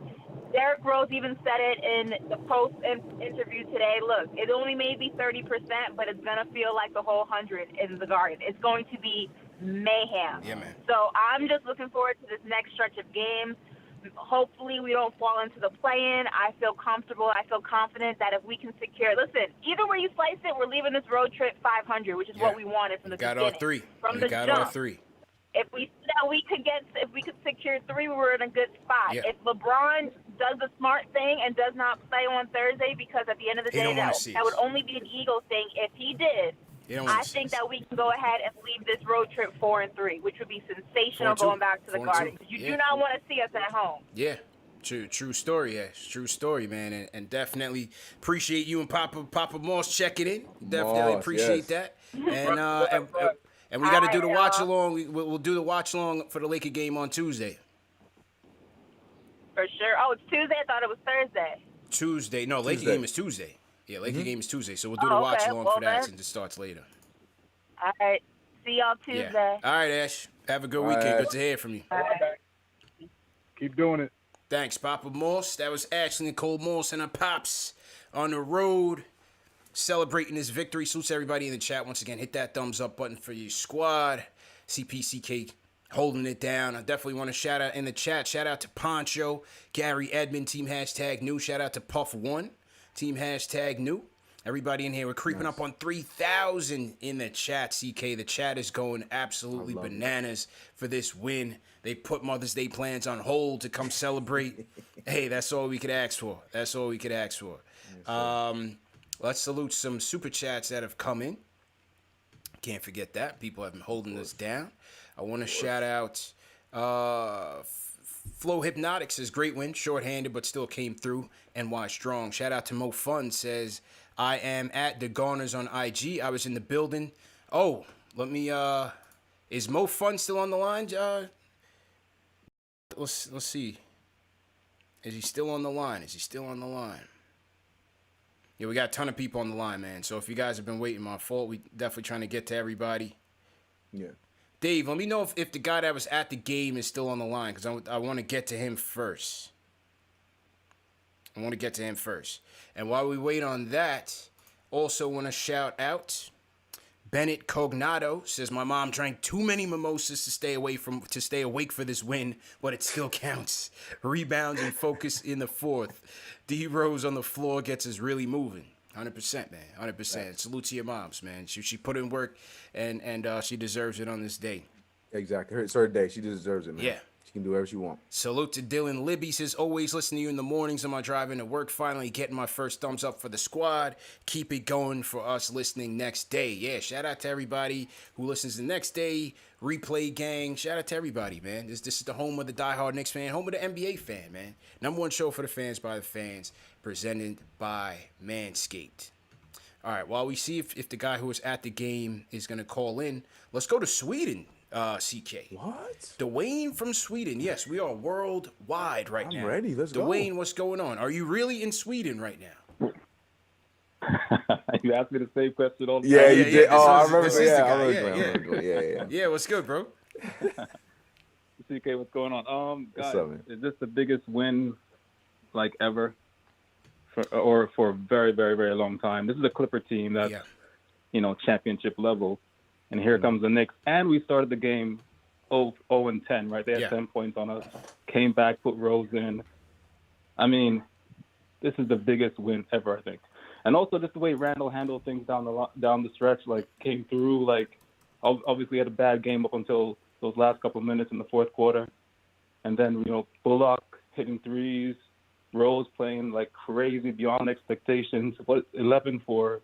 Speaker 7: Derrick Rose even said it in the post interview today. Look, it only may be 30%, but it's going to feel like the whole 100 in the Garden. It's going to be mayhem.
Speaker 1: Yeah, man.
Speaker 7: So I'm just looking forward to this next stretch of games. Hopefully we don't fall into the play-in. I feel comfortable. I feel confident that if we can secure, listen, either way you slice it, we're leaving this road trip 500, which is what we wanted from the beginning.
Speaker 1: Got all three.
Speaker 7: From the jump.
Speaker 1: All three.
Speaker 7: If we could secure 3, we're in a good spot.
Speaker 1: Yeah.
Speaker 7: If LeBron does the smart thing and does not play on Thursday, because at the end of the day, that would only be an ego thing. If he did, I think that we can go ahead and leave this road trip 4-3, which would be sensational going back to the Garden. Because you do not want to see us at home.
Speaker 1: Yeah. True story, Ash. True story, man. And definitely appreciate you and Papa Moss checking in. Definitely appreciate that. And we got to do the watch along. We'll do the watch along for the Laker game on Tuesday.
Speaker 7: For sure. Oh, it's Tuesday? I thought it was Thursday.
Speaker 1: Tuesday. No, Laker game is Tuesday. Yeah, Laker game is Tuesday. So we'll do the watch along for that since it starts later.
Speaker 7: All right. See y'all Tuesday.
Speaker 1: Yeah. All right, Ash. Have a good weekend. Good to hear from you.
Speaker 7: All right.
Speaker 3: Keep doing it.
Speaker 1: Thanks, Papa Moss. That was Ashley Nicole Moss and her pops on the road celebrating this victory. Salutes everybody in the chat. Once again, hit that thumbs up button for your squad. CPCK holding it down. I definitely want to shout out in the chat. Shout out to Poncho, Gary Edmond, Team #new. Shout out to Puff1, Team #new. Everybody in here, we're creeping up on 3,000 in the chat, CK. The chat is going absolutely bananas for this win. They put Mother's Day plans on hold to come celebrate. Hey, that's all we could ask for. That's all we could ask for. Let's salute some super chats that have come in. Can't forget that. People have been holding us down. I want to shout out Flow Hypnotic says, great win, shorthanded, but still came through. NY Strong. Shout out to Mo Fun says, I am at the Garners on IG. I was in the building. Oh, let me, is Mo Fun still on the line? Let's see. Is he still on the line? Yeah, we got a ton of people on the line, man. So if you guys have been waiting, my fault. We definitely trying to get to everybody.
Speaker 2: Yeah.
Speaker 1: Dave, let me know if the guy that was at the game is still on the line, because I want to get to him first. And while we wait on that, also want to shout out Bennett Cognado says, my mom drank too many mimosas to stay awake for this win, but it still counts. Rebounds and focus in the fourth. D Rose on the floor gets us really moving. 100%, man. 100%. Salute to your moms, man. She put in work, and she deserves it on this day.
Speaker 2: Exactly. It's her day. She deserves it, man.
Speaker 1: Yeah.
Speaker 2: She can do whatever she wants.
Speaker 1: Salute to Dylan Libby. Says, always listen to you in the mornings on my drive into work. Finally getting my first thumbs up for the squad. Keep it going for us listening next day. Yeah, shout out to everybody who listens the next day. Replay gang. Shout out to everybody, man. This is the home of the diehard Knicks fan. Home of the NBA fan, man. Number one show for the fans by the fans. Presented by Manscaped. All right, while we see if the guy who was at the game is going to call in, let's go to Sweden. CK.
Speaker 2: What?
Speaker 1: Dwayne from Sweden. Yes, we are worldwide right now.
Speaker 2: I'm ready. Let's go.
Speaker 1: Dwayne, what's going on? Are you really in Sweden right now?
Speaker 8: You asked me the same question all the
Speaker 2: time. Yeah, you did.
Speaker 1: I
Speaker 2: remember.
Speaker 1: Yeah. Yeah, what's good, bro?
Speaker 8: CK, what's going on? Guys,
Speaker 2: what's up, man?
Speaker 8: Is this the biggest win, like, ever? For a very, very, very long time. This is a Clipper team that's, championship level. And here comes the Knicks. And we started the game 0-10, right? They had 10 points on us. Came back, put Rose in. I mean, this is the biggest win ever, I think. And also just the way Randall handled things down the stretch, like came through, like obviously had a bad game up until those last couple of minutes in the fourth quarter. And then, Bullock hitting threes, Rose playing like crazy beyond expectations. 11 for,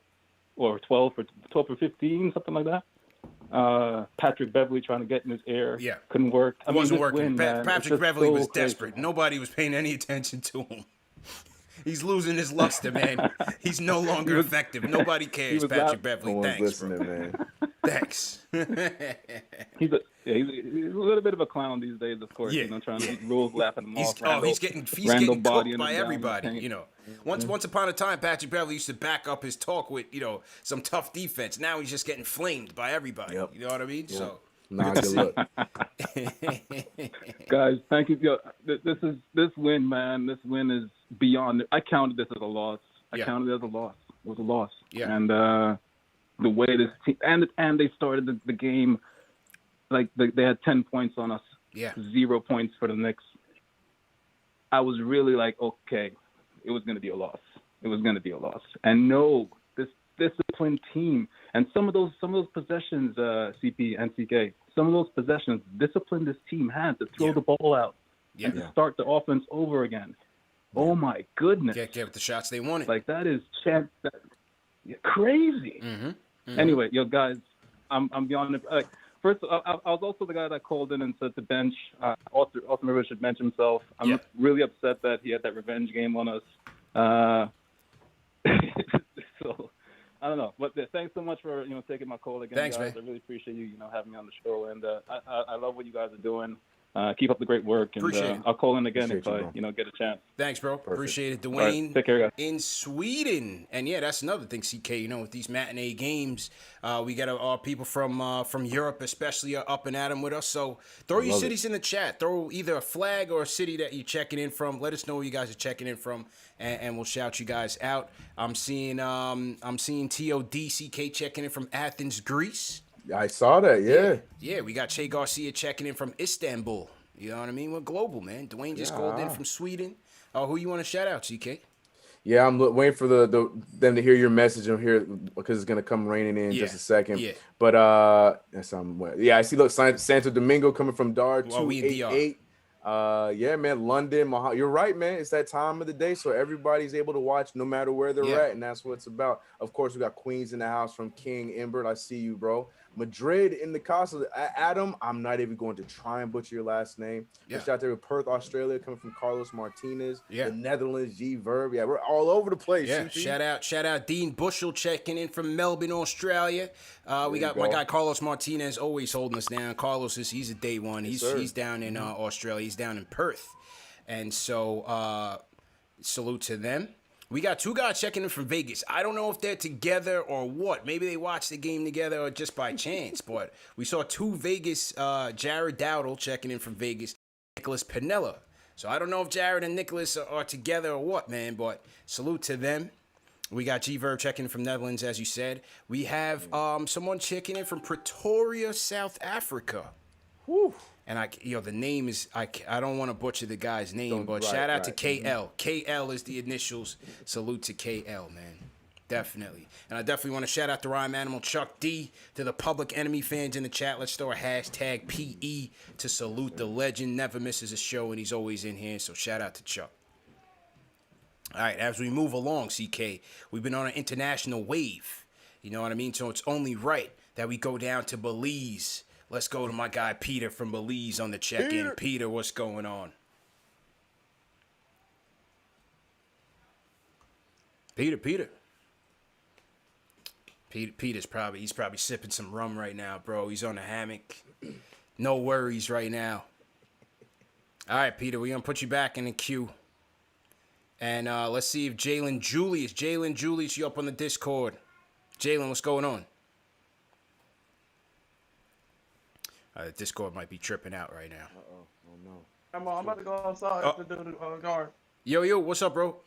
Speaker 8: or 12 for 15, something like that. Patrick Beverly trying to get in his air.
Speaker 1: Yeah.
Speaker 8: Couldn't work.
Speaker 1: It wasn't working.
Speaker 8: Win,
Speaker 1: Patrick Beverly was
Speaker 8: crazy.
Speaker 1: desperate. Nobody was paying any attention to him. He's losing his luster, man. He's no longer effective. Nobody cares, Patrick Beverly. Thanks, bro.
Speaker 2: Man.
Speaker 1: Thanks.
Speaker 8: Yeah, he's a little bit of a clown these days, of course. Trying to rules, laughing him off.
Speaker 1: He's getting cooked by everybody. Once upon a time, Patrick Beverley used to back up his talk with some tough defense. Now he's just getting flamed by everybody. Yep. You know what I mean? Yep. So.
Speaker 2: Nah, good luck.
Speaker 8: Guys, thank you. This win, man. This win is beyond. I counted this as a loss. I counted it as a loss. It was a loss.
Speaker 1: Yeah.
Speaker 8: And the way this team and they started the game like they had 10 points on us.
Speaker 1: Yeah.
Speaker 8: 0 points for the Knicks. I was really like, okay, it was going to be a loss. It was going to be a loss. And no, this disciplined team and some of those possessions, CP and CK, some of those possessions, discipline this team had to throw the ball out and to start the offense over again. Yeah. Oh my goodness!
Speaker 1: Get the shots they wanted.
Speaker 8: Like that is crazy.
Speaker 1: Mm-hmm. Mm-hmm.
Speaker 8: Anyway, guys, I'm beyond it. First, I was also the guy that called in and said to bench. Austin Rivers should bench himself. I'm really upset that he had that revenge game on us. So I don't know, but thanks so much for taking my call again.
Speaker 1: Thanks,
Speaker 8: guys.
Speaker 1: man.
Speaker 8: I really appreciate you having me on the show, and I love what you guys are doing. Keep up the great work, and I'll call in again if I get a chance.
Speaker 1: Thanks, bro.
Speaker 8: Perfect.
Speaker 1: Appreciate it, Dwayne.
Speaker 8: Right. Take care, guys.
Speaker 1: In Sweden, and that's another thing, CK. With these matinee games, we got our people from Europe, especially, are up and at 'em with us. So throw your cities in the chat. Throw either a flag or a city that you're checking in from. Let us know where you guys are checking in from, and we'll shout you guys out. I'm seeing TOD CK checking in from Athens, Greece.
Speaker 2: I saw that,
Speaker 1: Yeah, we got Che Garcia checking in from Istanbul. You know what I mean? We're global, man. Dwayne just called in from Sweden. Who you want to shout out, CK?
Speaker 2: Yeah, I'm waiting for them to hear your message. I'm here because it's gonna come raining in just a second. Yeah. But I see. Look, Santo Domingo coming from Dar 288. Yeah, man, London. You're right, man. It's that time of the day, so everybody's able to watch no matter where they're at, and that's what it's about. Of course, we got Queens in the house from King Imbert. I see you, bro. Madrid in the casa. Adam, I'm not even going to try and butcher your last name. Yeah. Shout out there with Perth, Australia, coming from Carlos Martinez. Yeah. The Netherlands, G Verb. Yeah, we're all over the place.
Speaker 1: Yeah. Shout out Dean Bushell checking in from Melbourne, Australia. We got my guy Carlos Martinez always holding us down. Carlos he's a day one. He's down in Australia. He's down in Perth. And so salute to them. We got two guys checking in from Vegas. I don't know if they're together or what. Maybe they watched the game together or just by chance. But we saw two Vegas, Jared Dowdle checking in from Vegas, Nicholas Pinella. So I don't know if Jared and Nicholas are together or what, man. But salute to them. We got G-Verb checking in from Netherlands, as you said. We have someone checking in from Pretoria, South Africa. Whew. And the name is I don't want to butcher the guy's name, but shout out to KL. KL is the initials. Salute to KL, man. Definitely. And I definitely want to shout out to Rhyme Animal Chuck D, to the Public Enemy fans in the chat. Let's throw a hashtag PE to salute the legend. Never misses a show, and he's always in here. So shout out to Chuck. All right, as we move along, CK, we've been on an international wave. You know what I mean? So it's only right that we go down to Belize. Let's go to my guy Peter from Belize on the check-in. Peter, what's going on? Peter's probably sipping some rum right now, bro. He's on a hammock. No worries right now. All right, Peter, we're gonna put you back in the queue. And let's see if Jalen Julius, you up on the Discord. Jalen, what's going on? The Discord might be tripping out right now.
Speaker 9: Oh no. I'm about to go outside to do the guard.
Speaker 1: Yo, what's up, bro?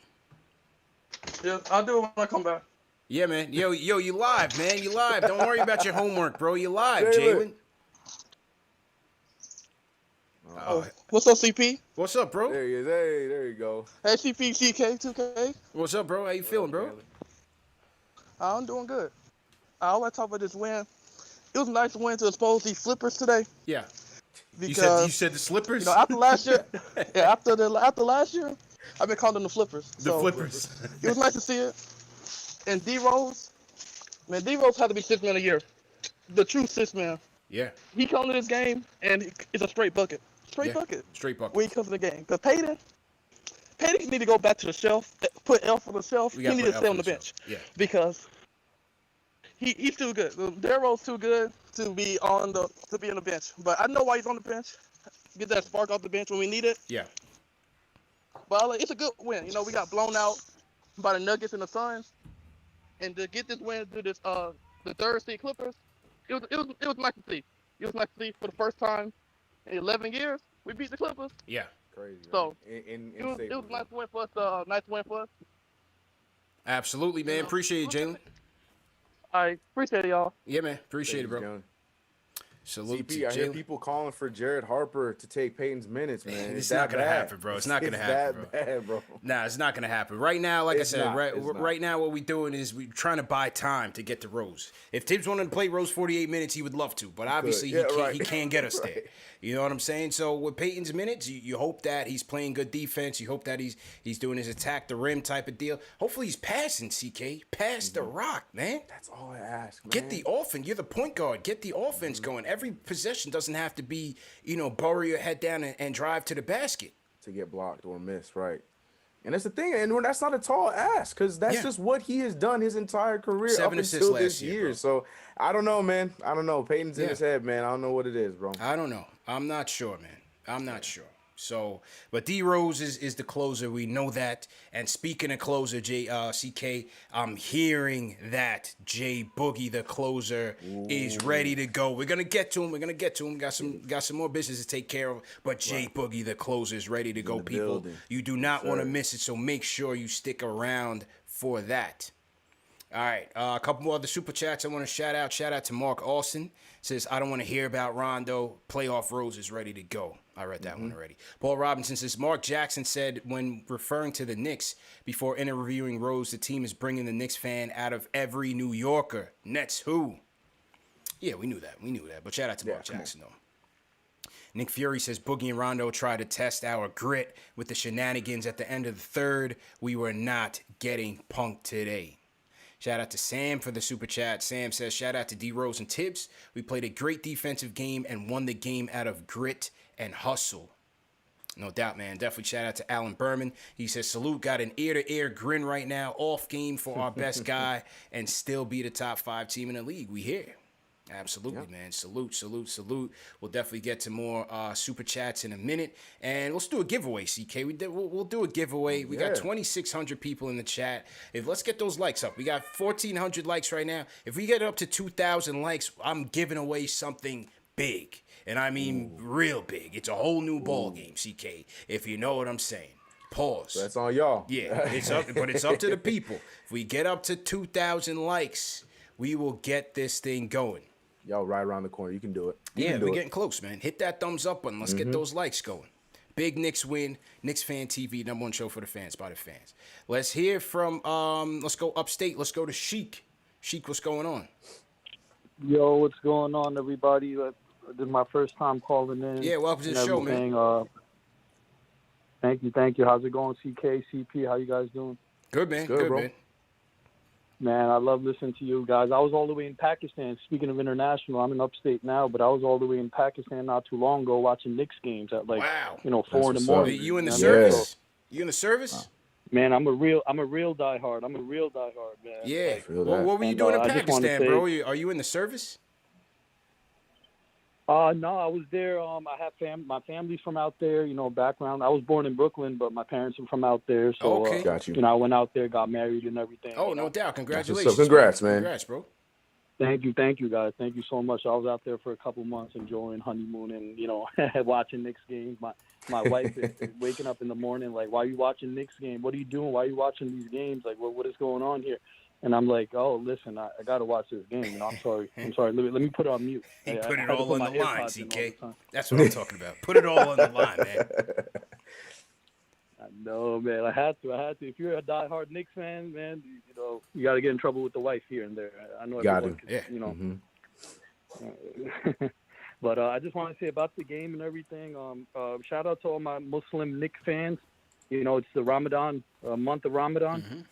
Speaker 9: Yeah, I'll do it when I come back.
Speaker 1: Yeah, man. Yo, you live, man. You live. Don't worry about your homework, bro. You live, Jalen.
Speaker 9: Oh, what's up, CP?
Speaker 1: What's up, bro?
Speaker 2: There he is. Hey, there you go.
Speaker 9: Hey, CP, CK, 2K.
Speaker 1: What's up, bro? How you feeling, bro?
Speaker 9: I'm doing good. I want to talk about this win. It was a nice win to expose these flippers today.
Speaker 1: Yeah.
Speaker 9: Because,
Speaker 1: you said the slippers?
Speaker 9: After last year, after last year, I've been calling them the flippers.
Speaker 1: The flippers.
Speaker 9: It was nice to see it. And D-Rose had to be 6th man of the year. The true 6th man.
Speaker 1: Yeah.
Speaker 9: He come to this game, and it's a straight bucket. Straight bucket. When he comes to the game. Because Payton need to go back to the shelf, put Elf on the shelf. He need to stay on the bench.
Speaker 1: Yeah.
Speaker 9: Because he's too good. Darrell's too good to be on the bench. But I know why he's on the bench. Get that spark off the bench when we need it.
Speaker 1: Yeah.
Speaker 9: But it's a good win. You know, we got blown out by the Nuggets and the Suns, and to get this win through this the third seed Clippers, it was nice to see. It was nice to see for the first time in 11 years we beat the Clippers.
Speaker 1: Yeah.
Speaker 2: Crazy.
Speaker 9: So
Speaker 2: it
Speaker 9: was a nice win for us. Nice win for us.
Speaker 1: Absolutely, man. Appreciate it, Jalen.
Speaker 9: I appreciate it, y'all.
Speaker 1: Yeah, man. Appreciate it, bro. Salute
Speaker 2: CP, I hear people calling for Jared Harper to take Peyton's minutes, man.
Speaker 1: It's not going to happen, bro. It's not going to happen,
Speaker 2: bro. Bad, bro.
Speaker 1: Nah, it's not going to happen. Right now, like I said, right now what we're doing is we're trying to buy time to get to Rose. If Tibbs wanted to play Rose 48 minutes, he would love to. But obviously, he can't get us there. You know what I'm saying? So with Peyton's minutes, you hope that he's playing good defense. You hope that he's doing his attack the rim type of deal. Hopefully he's passing, CK. Pass the rock, man.
Speaker 2: That's all I ask, man.
Speaker 1: Get the offense. You're the point guard. Get the offense going. Every possession doesn't have to be, bury your head down and drive to the basket.
Speaker 2: To get blocked or missed, right. And that's the thing, and that's not a tall ask, because that's just what he has done his entire career
Speaker 1: 7
Speaker 2: up
Speaker 1: assists
Speaker 2: until
Speaker 1: last
Speaker 2: this year. So I don't know, man. I don't know. Peyton's in his head, man. I don't know what it is, bro.
Speaker 1: I don't know. I'm not sure, man. I'm not sure. So, but D Rose is the closer. We know that. And speaking of closer, CK, I'm hearing that J Boogie, the closer, is ready to go. We're gonna get to him. Got some more business to take care of. But J Boogie, the closer, is ready to go. People, building. You do not want to miss it. So make sure you stick around for that. All right, a couple more other super chats I want to shout out. Shout out to Mark Austin. Says, I don't want to hear about Rondo. Playoff Rose is ready to go. I read that one already. Paul Robinson says, Mark Jackson said when referring to the Knicks before interviewing Rose, the team is bringing the Knicks fan out of every New Yorker. Nets who? Yeah, we knew that. But shout out to Mark Jackson, though. Nick Fury says, Boogie and Rondo tried to test our grit with the shenanigans at the end of the third. We were not getting punked today. Shout out to Sam for the super chat. Sam says, shout out to D Rose and Tibbs. We played a great defensive game and won the game out of grit and hustle. No doubt, man. Definitely shout out to Alan Berman. He says, salute, got an ear-to-ear grin right now. Off game for our best guy and still be the top 5 team in the league. We here. Absolutely, man. Salute. We'll definitely get to more super chats in a minute. And let's do a giveaway, CK. We'll do a giveaway. We got 2,600 people in the chat. Let's get those likes up. We got 1,400 likes right now. If we get up to 2,000 likes, I'm giving away something big. And I mean real big. It's a whole new ball game, CK, if you know what I'm saying. Pause.
Speaker 2: That's on y'all.
Speaker 1: Yeah, it's up to the people. If we get up to 2,000 likes, we will get this thing going.
Speaker 2: Y'all right around the corner. You can do it.
Speaker 1: We're getting close, man. Hit that thumbs up button. Let's get those likes going. Big Knicks win. KnicksFanTV, #1 show for the fans, by the fans. Let's hear from, let's go upstate. Let's go to Sheik. Sheik, what's going on?
Speaker 10: Yo, what's going on, everybody? This is my first time calling in.
Speaker 1: Yeah, welcome to the show, man.
Speaker 10: Thank you. How's it going, CK, CP? How you guys doing?
Speaker 1: Good, man. Good, bro.
Speaker 10: Man, I love listening to you guys. I was all the way in Pakistan. Speaking of international, I'm in upstate now, but I was all the way in Pakistan not too long ago watching Knicks games at 4 in the morning.
Speaker 1: You in the service? You in the service?
Speaker 10: Man, I'm a real diehard. Man.
Speaker 1: Yeah. What were you doing in Pakistan, bro? Are you in the service?
Speaker 10: No, I was there. I have my family's from out there, background. I was born in Brooklyn, but my parents are from out there. So,
Speaker 1: okay.
Speaker 2: Got you.
Speaker 10: I went out there, got married and everything.
Speaker 1: Oh, no doubt. Congratulations.
Speaker 2: So congrats, man.
Speaker 1: Congrats, bro.
Speaker 10: Thank you, guys. Thank you so much. I was out there for a couple months enjoying honeymoon and, watching Knicks games. My wife is waking up in the morning like, why are you watching Knicks game? What are you doing? Why are you watching these games? Like, what is going on here? And I'm like, oh, listen, I got to watch this game. I'm sorry. Let me put it on mute.
Speaker 1: He put it all on the line, CK. That's what I'm talking about. Put it all on the line, man.
Speaker 10: I know, man. I had to. If you're a diehard Knicks fan, man, you got to get in trouble with the wife here and there. I know everyone can, But I just want to say about the game and everything. Shout out to all my Muslim Knicks fans. It's the Ramadan, month of Ramadan.
Speaker 1: Mm-hmm.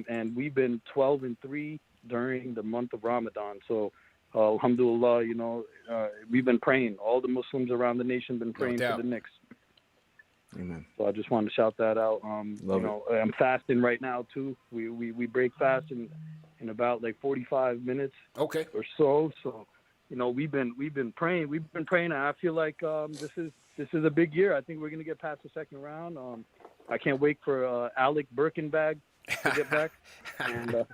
Speaker 10: And we've been 12-3 during the month of Ramadan. So, alhamdulillah, we've been praying. All the Muslims around the nation have been praying for the Knicks.
Speaker 2: Amen.
Speaker 10: So I just wanted to shout that out. I'm fasting right now too. We break fast in in about like 45 minutes.
Speaker 1: Okay.
Speaker 10: Or so. So, you know, we've been praying. We've been praying. And I feel like this is a big year. I think we're gonna get past the second round. I can't wait for Alec Birkenbag to get back, and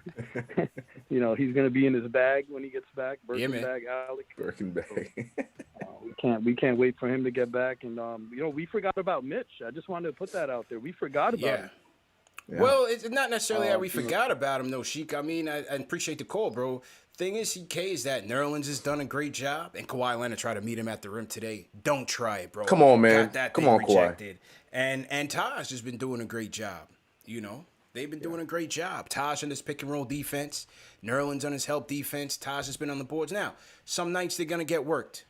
Speaker 10: you know, he's gonna be in his bag when he gets back. Birkenbag, Alec.
Speaker 2: Birkenbag.
Speaker 10: We can't wait for him to get back. And you know, we forgot about Mitch. I just wanted to put that out there. We forgot about him.
Speaker 1: Yeah. Well, it's not necessarily that we forgot about him, though, Sheik. I mean, I appreciate the call, bro. Thing is, CK, is that Nerlens has done a great job, and Kawhi Leonard tried to meet him at the rim today. Don't try it, bro.
Speaker 2: Come on, man.
Speaker 1: Got that
Speaker 2: Come
Speaker 1: thing
Speaker 2: on,
Speaker 1: rejected. Kawhi. And Taj has been doing a great job, you know. They've been doing a great job. Taj on his pick-and-roll defense. Nerlens on his help defense. Taj has been on the boards. Now, some nights they're going to get worked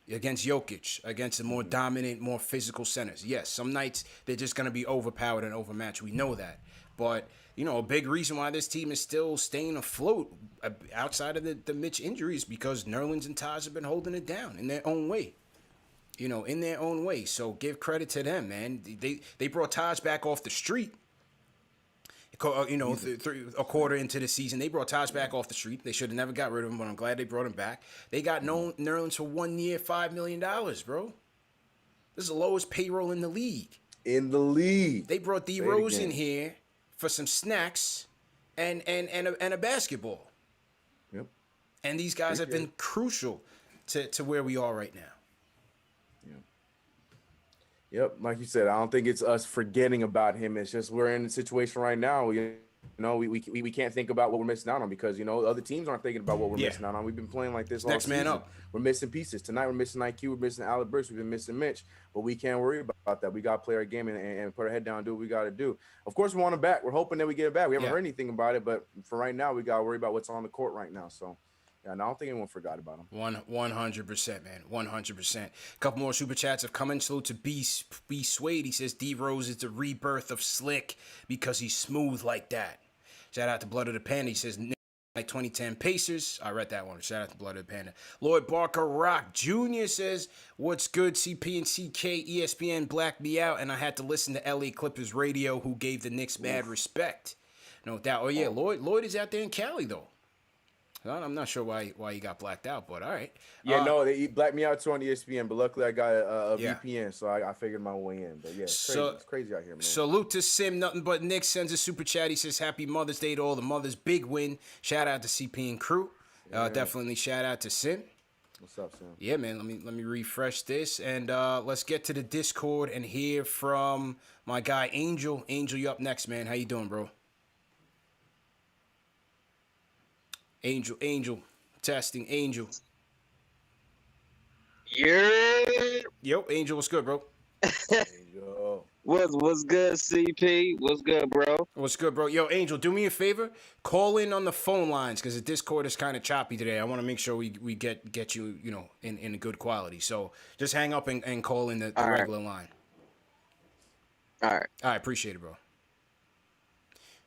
Speaker 1: against Jokic, against the more dominant, more physical centers. Yes, some nights they're just going to be overpowered and overmatched. We know that. But, you know, a big reason why this team is still staying afloat outside of the Mitch injuries because Nerlens and Taj have been holding it down in their own way. You know, in their own way. So give credit to them, man. They brought Taj back off the street. You know, a quarter into the season, they brought Taj back off the street. They should have never got rid of him, but I'm glad they brought him back. They got Nerlens for 1 year, $5 million, bro. This is the lowest payroll in the league. They brought D Rose in here for some snacks and a basketball.
Speaker 2: Yep.
Speaker 1: And these guys have been crucial to where we are right now.
Speaker 2: Yep, like you said, I don't think it's us forgetting about him. It's just we're in a situation right now. You know, we can't think about what we're missing out on because, you know, other teams aren't thinking about what we're missing out on. We've been playing like this all season. Next man up. We're missing pieces. Tonight we're missing IQ. We're missing Alec Burks. We've been missing Mitch. But we can't worry about that. We got to play our game and put our head down and do what we got to do. Of course, we want him back. We're hoping that we get it back. We haven't heard anything about it. But for right now, we got to worry about what's on the court right now. So. Yeah, and I don't think anyone forgot about him.
Speaker 1: 100%, man. 100%. A couple more super chats have come in. Salute to B Swade. He says D Rose is the rebirth of Slick because he's smooth like that. Shout out to Blood of the Panda. He says like 2010 Pacers. I read that one. Shout out to Blood of the Panda. Lloyd Barker Rock Jr. says, what's good, CP and CK? ESPN blacked me out, and I had to listen to LA Clippers radio, who gave the Knicks mad respect. No doubt. Oh, yeah, Lloyd is out there in Cali, though. I'm not sure why he got blacked out, but all right.
Speaker 2: Yeah, no, he blacked me out too on ESPN, but luckily I got a VPN, so I figured my way in. But yeah, it's crazy out here, man.
Speaker 1: Salute to Sim, nothing but Nick sends a super chat. He says, happy Mother's Day to all the mothers. Big win. Shout out to CP and crew. Definitely shout out to Sim.
Speaker 2: What's up, Sim?
Speaker 1: Yeah, man, let me refresh this, and let's get to the Discord and hear from my guy Angel. Angel, you up next, man. How you doing, bro? Angel, testing, Angel.
Speaker 11: Yeah.
Speaker 1: Yo, Angel, what's good, bro?
Speaker 2: Yo.
Speaker 11: What's good, CP? What's good, bro?
Speaker 1: What's good, bro? Yo, Angel, do me a favor. Call in on the phone lines because the Discord is kind of choppy today. I want to make sure we get you, you know, in good quality. So just hang up and call in the regular line.
Speaker 11: All right.
Speaker 1: All right, appreciate it, bro.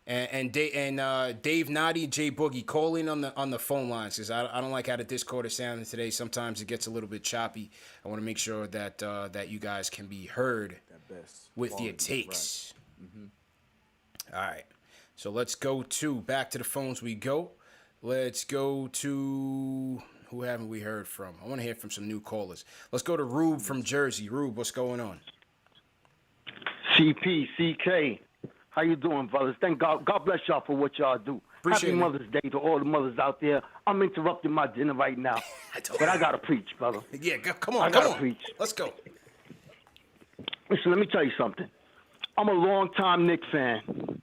Speaker 1: And Dave Noddy, J Boogie, call in on the phone lines because I don't like how the Discord is sounding today. Sometimes it gets a little bit choppy. I want to make sure that that you guys can be heard with your takes.
Speaker 2: Right. Mm-hmm.
Speaker 1: All right, so let's go back to the phones. We go. Let's go to who haven't we heard from? I want to hear from some new callers. Let's go to Rube from Jersey. Rube, what's going on?
Speaker 12: CP, CK. How you doing, brothers? Thank God. God bless y'all for what y'all do.
Speaker 1: Appreciate
Speaker 12: Happy Mother's Day to all the mothers out there. I'm interrupting my dinner right now, but I gotta preach, brother.
Speaker 1: Yeah, come on,
Speaker 12: I gotta preach.
Speaker 1: Let's go.
Speaker 12: Listen, let me tell you something. I'm a longtime Knicks fan.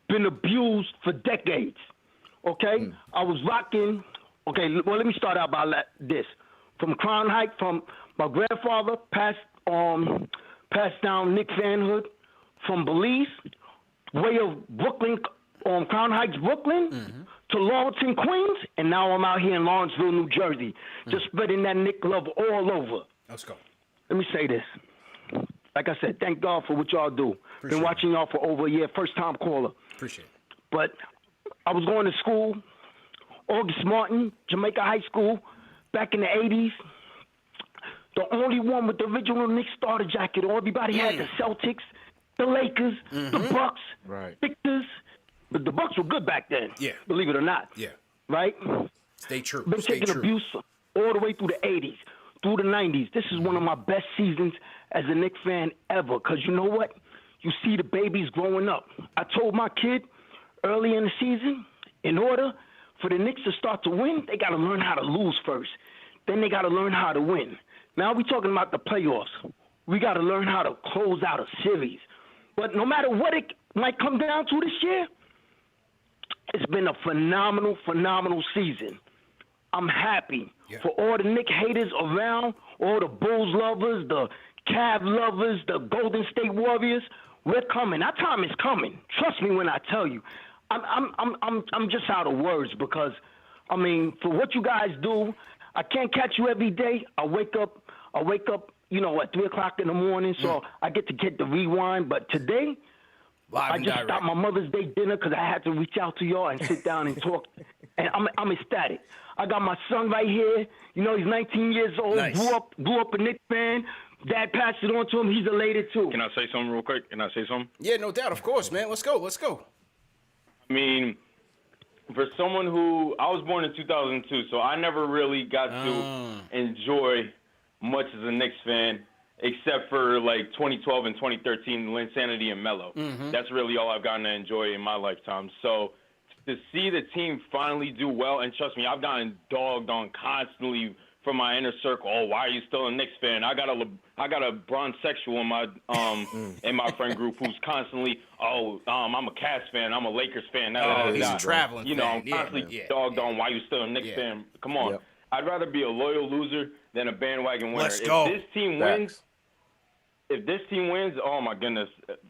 Speaker 12: Been abused for decades. Okay, I was rocking. Okay, well, let me start out by this. From Crown Heights, from my grandfather, passed down Knicks fanhood. From Belize, way of Brooklyn, Crown Heights, Brooklyn, to Laurelton, Queens, and now I'm out here in Lawrenceville, New Jersey, just spreading that Knick love all over.
Speaker 1: Let's go.
Speaker 12: Let me say this. Like I said, thank God for what y'all do.
Speaker 1: Appreciate
Speaker 12: Been watching y'all for over a year, first-time caller.
Speaker 1: Appreciate it.
Speaker 12: But I was going to school, August Martin, Jamaica High School, back in the 80s. The only one with the original Knicks starter jacket. Everybody had the Celtics, the Lakers, the Bucks, Victors, But the Bucks were good back then.
Speaker 1: Yeah.
Speaker 12: Believe it or not.
Speaker 1: Yeah.
Speaker 12: Right?
Speaker 1: Stay true.
Speaker 12: Been
Speaker 1: Stay
Speaker 12: taking
Speaker 1: true.
Speaker 12: abuse all the way through the 80s, through the 90s. This is one of my best seasons as a Knicks fan ever. Because you know what? You see the babies growing up. I told my kid early in the season, in order for the Knicks to start to win, they got to learn how to lose first. Then they got to learn how to win. Now we're talking about the playoffs. We got to learn how to close out a series. But no matter what it might come down to this year, it's been a phenomenal, phenomenal season. I'm happy for all the Knicks haters around, all the Bulls lovers, the Cavs lovers, the Golden State Warriors. We're coming. Our time is coming. Trust me when I tell you. I'm just out of words because, I mean, for what you guys do, I can't catch you every day. I wake up, you know, at 3 o'clock in the morning, so I get the rewind. But today, I just stopped my Mother's Day dinner because I had to reach out to y'all and sit down and talk. And I'm ecstatic. I got my son right here. You know, he's 19 years old.
Speaker 13: Nice.
Speaker 12: Grew up a Knicks fan. Dad passed it on to him. He's elated too.
Speaker 13: Can I say something real quick? Can I say something?
Speaker 1: Yeah, no doubt. Of course, man. Let's go.
Speaker 13: I mean, for someone who I was born in 2002, so I never really got to enjoy much as a Knicks fan, except for like 2012 and 2013, Linsanity and Melo. That's really all I've gotten to enjoy in my lifetime. So to see the team finally do well, and trust me, I've gotten dogged on constantly from my inner circle. Oh, why are you still a Knicks fan? I got a bronzexual in my in my friend group who's constantly, I'm a Cavs fan, I'm a Lakers fan.
Speaker 1: He's a traveling
Speaker 13: You know,
Speaker 1: fan.
Speaker 13: I'm constantly dogged on why you still a Knicks fan. Come on. I'd rather be a loyal loser than a bandwagon winner.
Speaker 1: Let's go.
Speaker 13: If this team wins, oh my goodness.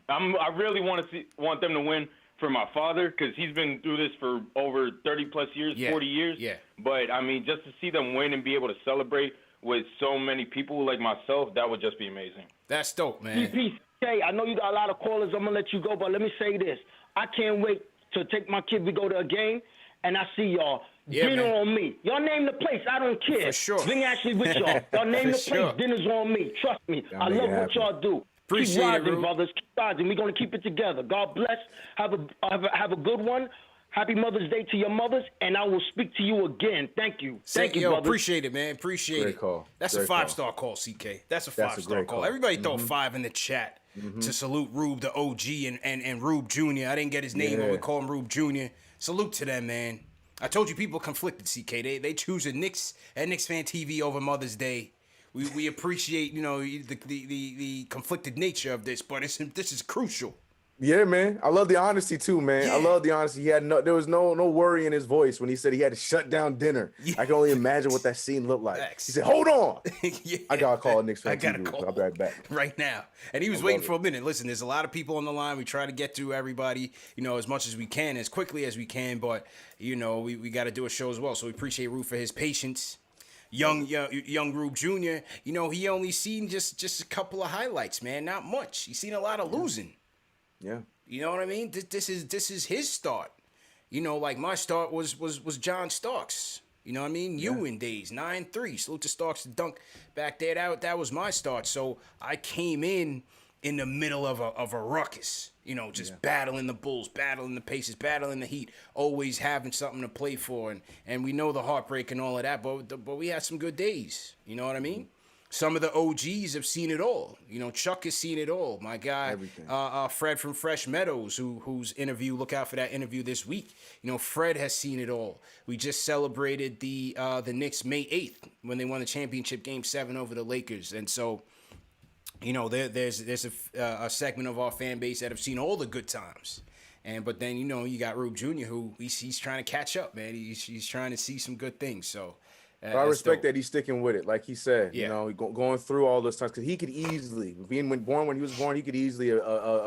Speaker 13: I really want them to win for my father because he's been through this for over 30-plus years, 40 years.
Speaker 1: Yeah.
Speaker 13: But, I mean, just to see them win and be able to celebrate with so many people like myself, that would just be amazing.
Speaker 1: That's dope, man.
Speaker 12: CP, I know you got a lot of callers. I'm going to let you go, but let me say this. I can't wait to take my kid. We go to a game, and I see y'all.
Speaker 1: Yeah,
Speaker 12: Dinner
Speaker 1: man.
Speaker 12: on me. Y'all name the place. I don't care.
Speaker 1: For sure.
Speaker 12: Bring Ashley with y'all. Y'all name the
Speaker 1: For sure.
Speaker 12: place. Dinner's on me. Trust me. I
Speaker 2: make
Speaker 12: love
Speaker 2: it
Speaker 12: what
Speaker 2: happen.
Speaker 12: y'all do.
Speaker 1: Appreciate
Speaker 12: keep
Speaker 1: it,
Speaker 12: rising,
Speaker 1: Rube.
Speaker 12: brothers. Keep rising. We're going to keep it together. God bless. Have a good one. Happy Mother's Day to your mothers, and I will speak to you again. Thank you. Thank you,
Speaker 1: Yo,
Speaker 12: brothers.
Speaker 1: appreciate it, man. Appreciate
Speaker 2: Great
Speaker 1: it.
Speaker 2: call.
Speaker 1: That's
Speaker 2: Great
Speaker 1: a 5-star call, CK. That's a
Speaker 2: That's a
Speaker 1: 5-star
Speaker 2: great
Speaker 1: call.
Speaker 2: call.
Speaker 1: Everybody throw a 5 in the chat to salute Rube, the OG, and Rube Jr. I didn't get his name, but we call him Rube Jr. Salute to them, man. I told you people conflicted, CK. They choose a Knicks at KnicksFanTV over Mother's Day. We appreciate, you know, the conflicted nature of this, but this is crucial.
Speaker 2: Yeah, man. I love the honesty too, man. I love the honesty. There was no worry in his voice when he said he had to shut down dinner. I can only imagine what that scene looked like. He said, "Hold on, I gotta call Knicks fan TV. I'll be right back
Speaker 1: right now." And he was waiting for a minute. Listen, there's a lot of people on the line. We try to get to everybody, you know, as much as we can, as quickly as we can. But you know, we got to do a show as well. So we appreciate Rube for his patience. Young Rube Jr., you know, he only seen just a couple of highlights, man. Not much. He's seen a lot of losing.
Speaker 2: Yeah.
Speaker 1: You know what I mean? This is his start. You know, like my start was John Starks. You know what I mean? Ewing days, 9-3. Salute to Starks to dunk back there. That was my start. So I came in the middle of a ruckus. You know, just battling the Bulls, battling the Pacers, battling the Heat, always having something to play for. And we know the heartbreak and all of that, but we had some good days. You know what I mean? Some of the OGs have seen it all. You know, Chuck has seen it all. My guy, Fred from Fresh Meadows, whose interview, look out for that interview this week. You know, Fred has seen it all. We just celebrated the Knicks May 8th when they won the championship Game 7 over the Lakers. And so, you know, there's a segment of our fan base that have seen all the good times. But then, you know, you got Rube Jr., who he's trying to catch up, man. He's trying to see some good things. So
Speaker 2: I respect that he's sticking with it, like he said. You know, going through all those times, because he could easily, when he was born, he could easily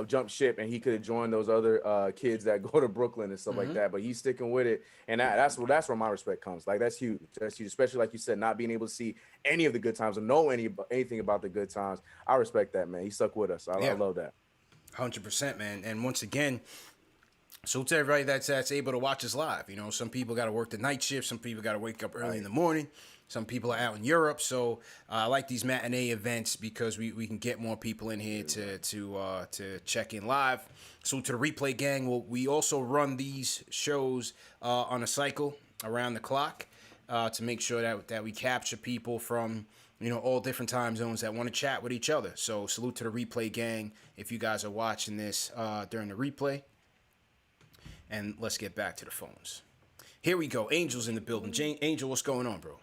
Speaker 2: jump ship, and he could have joined those other kids that go to Brooklyn and stuff like that. But he's sticking with it, and that's where my respect comes. Like that's huge. That's huge, especially like you said, not being able to see any of the good times or know anything about the good times. I respect that, man. He stuck with us. I love that.
Speaker 1: 100%, man. And once again, salute to everybody that's able to watch us live. You know, some people got to work the night shift. Some people got to wake up early in the morning. Some people are out in Europe. So I like these matinee events because we can get more people in here to check in live. So to the replay gang, we also run these shows on a cycle around the clock to make sure that we capture people from, you know, all different time zones that want to chat with each other. So salute to the replay gang if you guys are watching this during the replay. And let's get back to the phones. Here we go. Angel's in the building. Angel, what's going on, bro?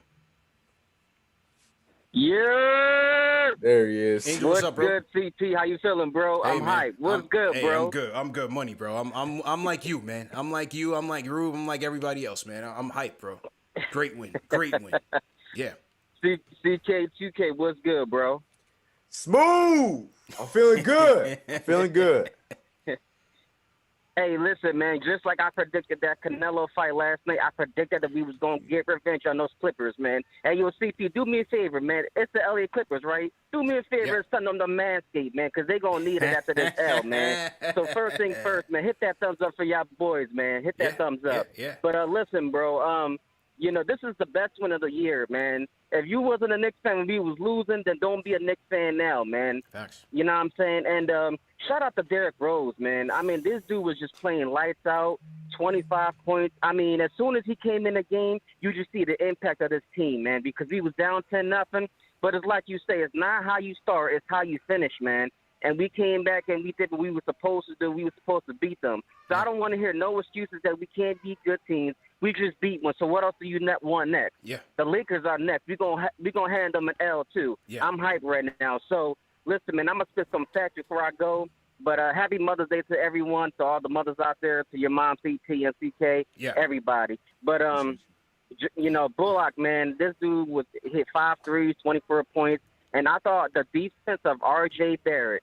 Speaker 11: Yeah.
Speaker 2: There he is.
Speaker 1: Angel, what's up, bro?
Speaker 11: Good, CT? How you feeling, bro?
Speaker 1: Hey,
Speaker 11: I'm hyped. What's good, bro?
Speaker 1: I'm good. I'm good, money, bro. I'm like you, man. I'm like you. I'm like Rube. I'm like everybody else, man. I'm hyped, bro. Great win. Great win. Yeah.
Speaker 11: CK2K, what's good, bro?
Speaker 2: Smooth. I'm feeling good. Feeling good.
Speaker 11: Hey, listen, man, just like I predicted that Canelo fight last night, I predicted that we was going to get revenge on those Clippers, man. Hey, yo, CP, do me a favor, man. It's the LA Clippers, right? Do me a favor and send them the Manscaped, man, because they going to need it after this L, man. So first thing first, man, hit that thumbs up for y'all boys, man. Hit that thumbs up.
Speaker 1: Yeah.
Speaker 11: But listen, bro, you know, this is the best win of the year, man. If you wasn't a Knicks fan when we was losing, then don't be a Knicks fan now, man.
Speaker 1: Thanks.
Speaker 11: You know what I'm saying? And shout out to Derrick Rose, man. I mean, this dude was just playing lights out, 25 points. I mean, as soon as he came in the game, you just see the impact of this team, man, because he was down 10-0. But it's like you say, it's not how you start, it's how you finish, man. And we came back and we did what we were supposed to do. We were supposed to beat them. So I don't want to hear no excuses that we can't beat good teams. We just beat one. So what else do you want next?
Speaker 1: Yeah.
Speaker 11: The Lakers are next. We're gonna hand them an L too.
Speaker 1: Yeah.
Speaker 11: I'm hyped right now. So listen, man, I'm gonna spit some facts before I go. But happy Mother's Day to everyone, to all the mothers out there, to your mom, CT and CK, everybody. But you know, Bullock, man, this dude hit 5 threes, 24 points, and I thought the defense of R.J. Barrett,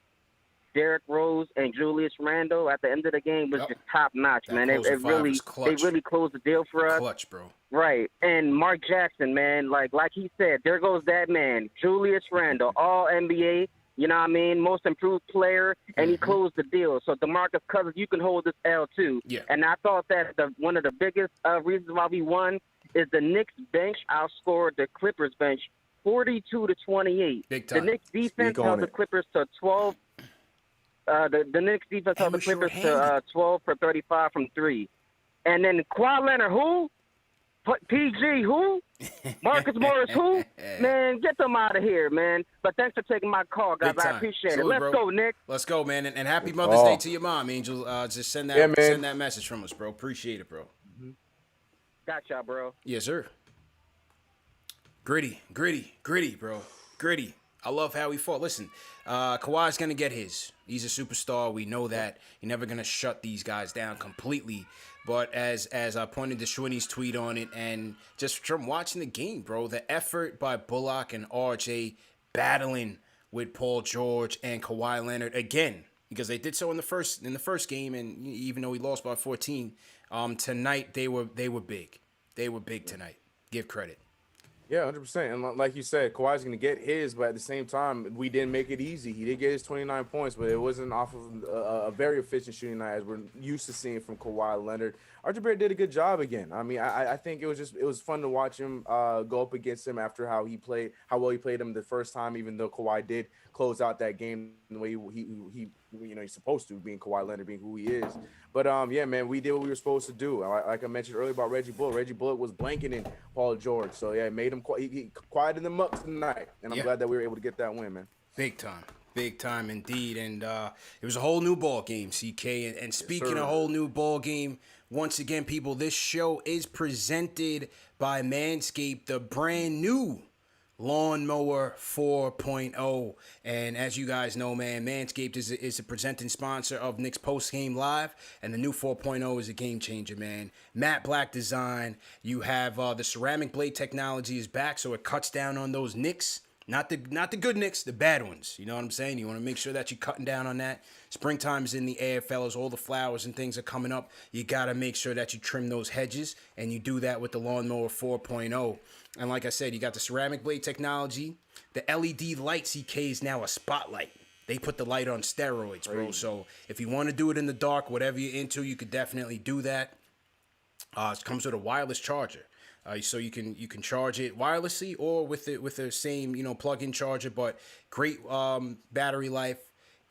Speaker 11: Derrick Rose, and Julius Randle at the end of the game was just top notch, man. They really closed the deal for us.
Speaker 1: Clutch, bro.
Speaker 11: Right. And Mark Jackson, man, like he said, there goes that man, Julius Randle, all NBA, you know what I mean, most improved player, and he closed the deal. So DeMarcus Cousins, you can hold this L too.
Speaker 1: Yeah.
Speaker 11: And I thought that one of the biggest reasons why we won is the Knicks bench outscored the Clippers bench 42-28.
Speaker 1: Big time.
Speaker 11: The Knicks defense held the Clippers to 12. The Knicks defense held the Clippers to 12 for 35 from 3. And then Kawhi Leonard, who? PG, who? Marcus Morris, who? Man, get them out of here, man. But thanks for taking my call, guys. I appreciate it. Let's go, Nick.
Speaker 1: Let's go, man. And happy Mother's Day to your mom, Angel. Just send that message from us, bro. Appreciate it, bro.
Speaker 11: Gotcha, bro.
Speaker 1: Yes, sir. Gritty, bro. Gritty. I love how he fought. Listen, Kawhi's going to get his. He's a superstar. We know that. You're never going to shut these guys down completely. But as I pointed to Schwinny's tweet on it, and just from watching the game, bro, the effort by Bullock and RJ battling with Paul George and Kawhi Leonard again, because they did so in the first game, and even though he lost by 14, tonight they were big. They were big tonight. Give credit.
Speaker 2: Yeah, 100%. And like you said, Kawhi's going to get his, but at the same time, we didn't make it easy. He did get his 29 points, but it wasn't off of a very efficient shooting night as we're used to seeing from Kawhi Leonard. RJ Barrett did a good job again. I mean, I think it was fun to watch him go up against him after how well he played him the first time, even though Kawhi did close out that game the way he's supposed to, being Kawhi Leonard, being who he is. But yeah, man, we did what we were supposed to do. Like I mentioned earlier about Reggie Bullock. Reggie Bullock was blanketing Paul George, so yeah, it made him he quieted them up tonight, and I'm glad that we were able to get that win, man.
Speaker 1: Big time indeed, and it was a whole new ball game, CK. And speaking of whole new ball game, once again, people, this show is presented by Manscaped, the brand new Lawnmower 4.0. And as you guys know, man, Manscaped is a presenting sponsor of Knicks Post Game Live, and the new 4.0 is a game changer, man. Matte black design. You have the ceramic blade technology is back, so it cuts down on those nicks. Not the good nicks, the bad ones. You know what I'm saying? You want to make sure that you're cutting down on that. Springtime's in the air, fellas. All the flowers and things are coming up. You got to make sure that you trim those hedges, and you do that with the Lawnmower 4.0. And like I said, you got the ceramic blade technology. The LED light CK is now a spotlight. they put the light on steroids, bro. So if you want to do it in the dark, whatever you're into, you could definitely do that. It comes with a wireless charger. So you can charge it wirelessly or with the same plug-in charger, but great battery life.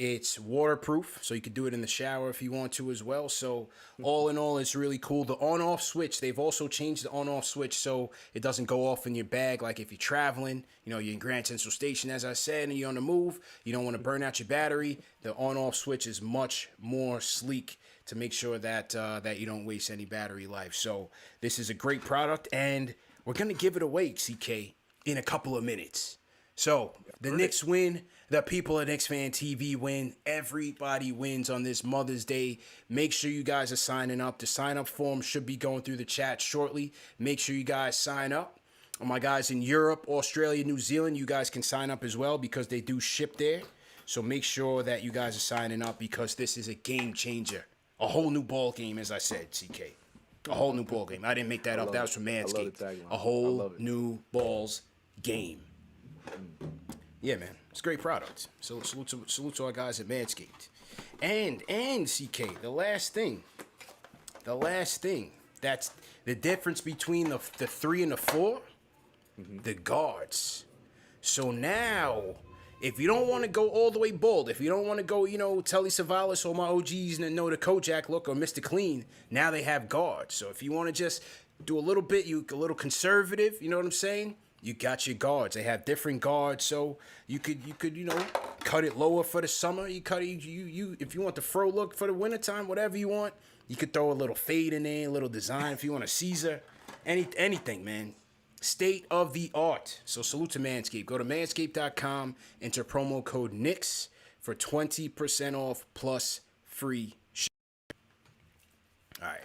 Speaker 1: It's waterproof, so you can do it in the shower if you want to as well. So all in all, it's really cool. The on-off switch, they've also changed the on-off switch so it doesn't go off in your bag. Like if you're traveling, you're in Grand Central Station, as I said, and you're on the move, you don't want to burn out your battery. The on-off switch is much more sleek to make sure that that you don't waste any battery life. So this is a great product, and we're going to give it away, CK, in a couple of minutes. So the Knicks win. The people at KnicksFanTV win. Everybody wins on this Mother's Day. Make sure you guys are signing up. The sign-up form should be going through the chat shortly. Make sure you guys sign up. My guys in Europe, Australia, New Zealand, you guys can sign up as well because they do ship there. So make sure that you guys are signing up because this is a game changer. A whole new ball game, as I said, CK. A whole new ball game. I didn't make that up. That was from Manscaped. A whole new balls game. Yeah, man. It's a great product. So salute to our guys at Manscaped. And CK, the last thing. That's the difference between the 3 and the 4. The guards. So now, if you don't want to go all the way bald, if you don't want to go, Telly Savalas or my OGs and know the Kojak look or Mr. Clean, now they have guards. So if you want to just do a little bit, a little conservative, you know what I'm saying? You got your guards. They have different guards, so you could cut it lower for the summer. You cut it, you if you want the fro look for the wintertime, whatever you want. You could throw a little fade in there, a little design if you want a Caesar. Anything, man. State of the art. So salute to Manscaped. Go to manscaped.com, enter promo code Knicks for 20% off plus free shipping. All right.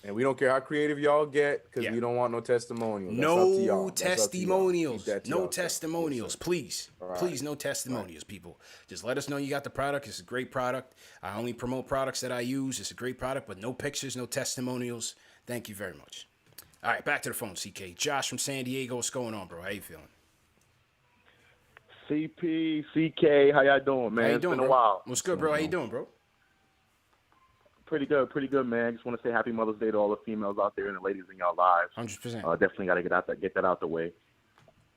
Speaker 2: And we don't care how creative y'all get because we don't want no testimonials.
Speaker 1: No testimonials. No testimonials. Please.
Speaker 2: Right.
Speaker 1: Please, no testimonials, people. Just let us know you got the product. It's a great product. I only promote products that I use. It's a great product, but no pictures, no testimonials. Thank you very much. All right, back to the phone, CK. Josh from San Diego. What's going on, bro? How you feeling?
Speaker 14: CP, CK, how y'all doing, man?
Speaker 1: How you doing,
Speaker 14: it's been
Speaker 1: bro?
Speaker 14: a while.
Speaker 1: What's good, bro? How you doing, bro?
Speaker 14: Pretty good, man. Just want to say happy Mother's Day to all the females out there and the ladies in y'all lives.
Speaker 1: 100%.
Speaker 14: Definitely got to get that out the way.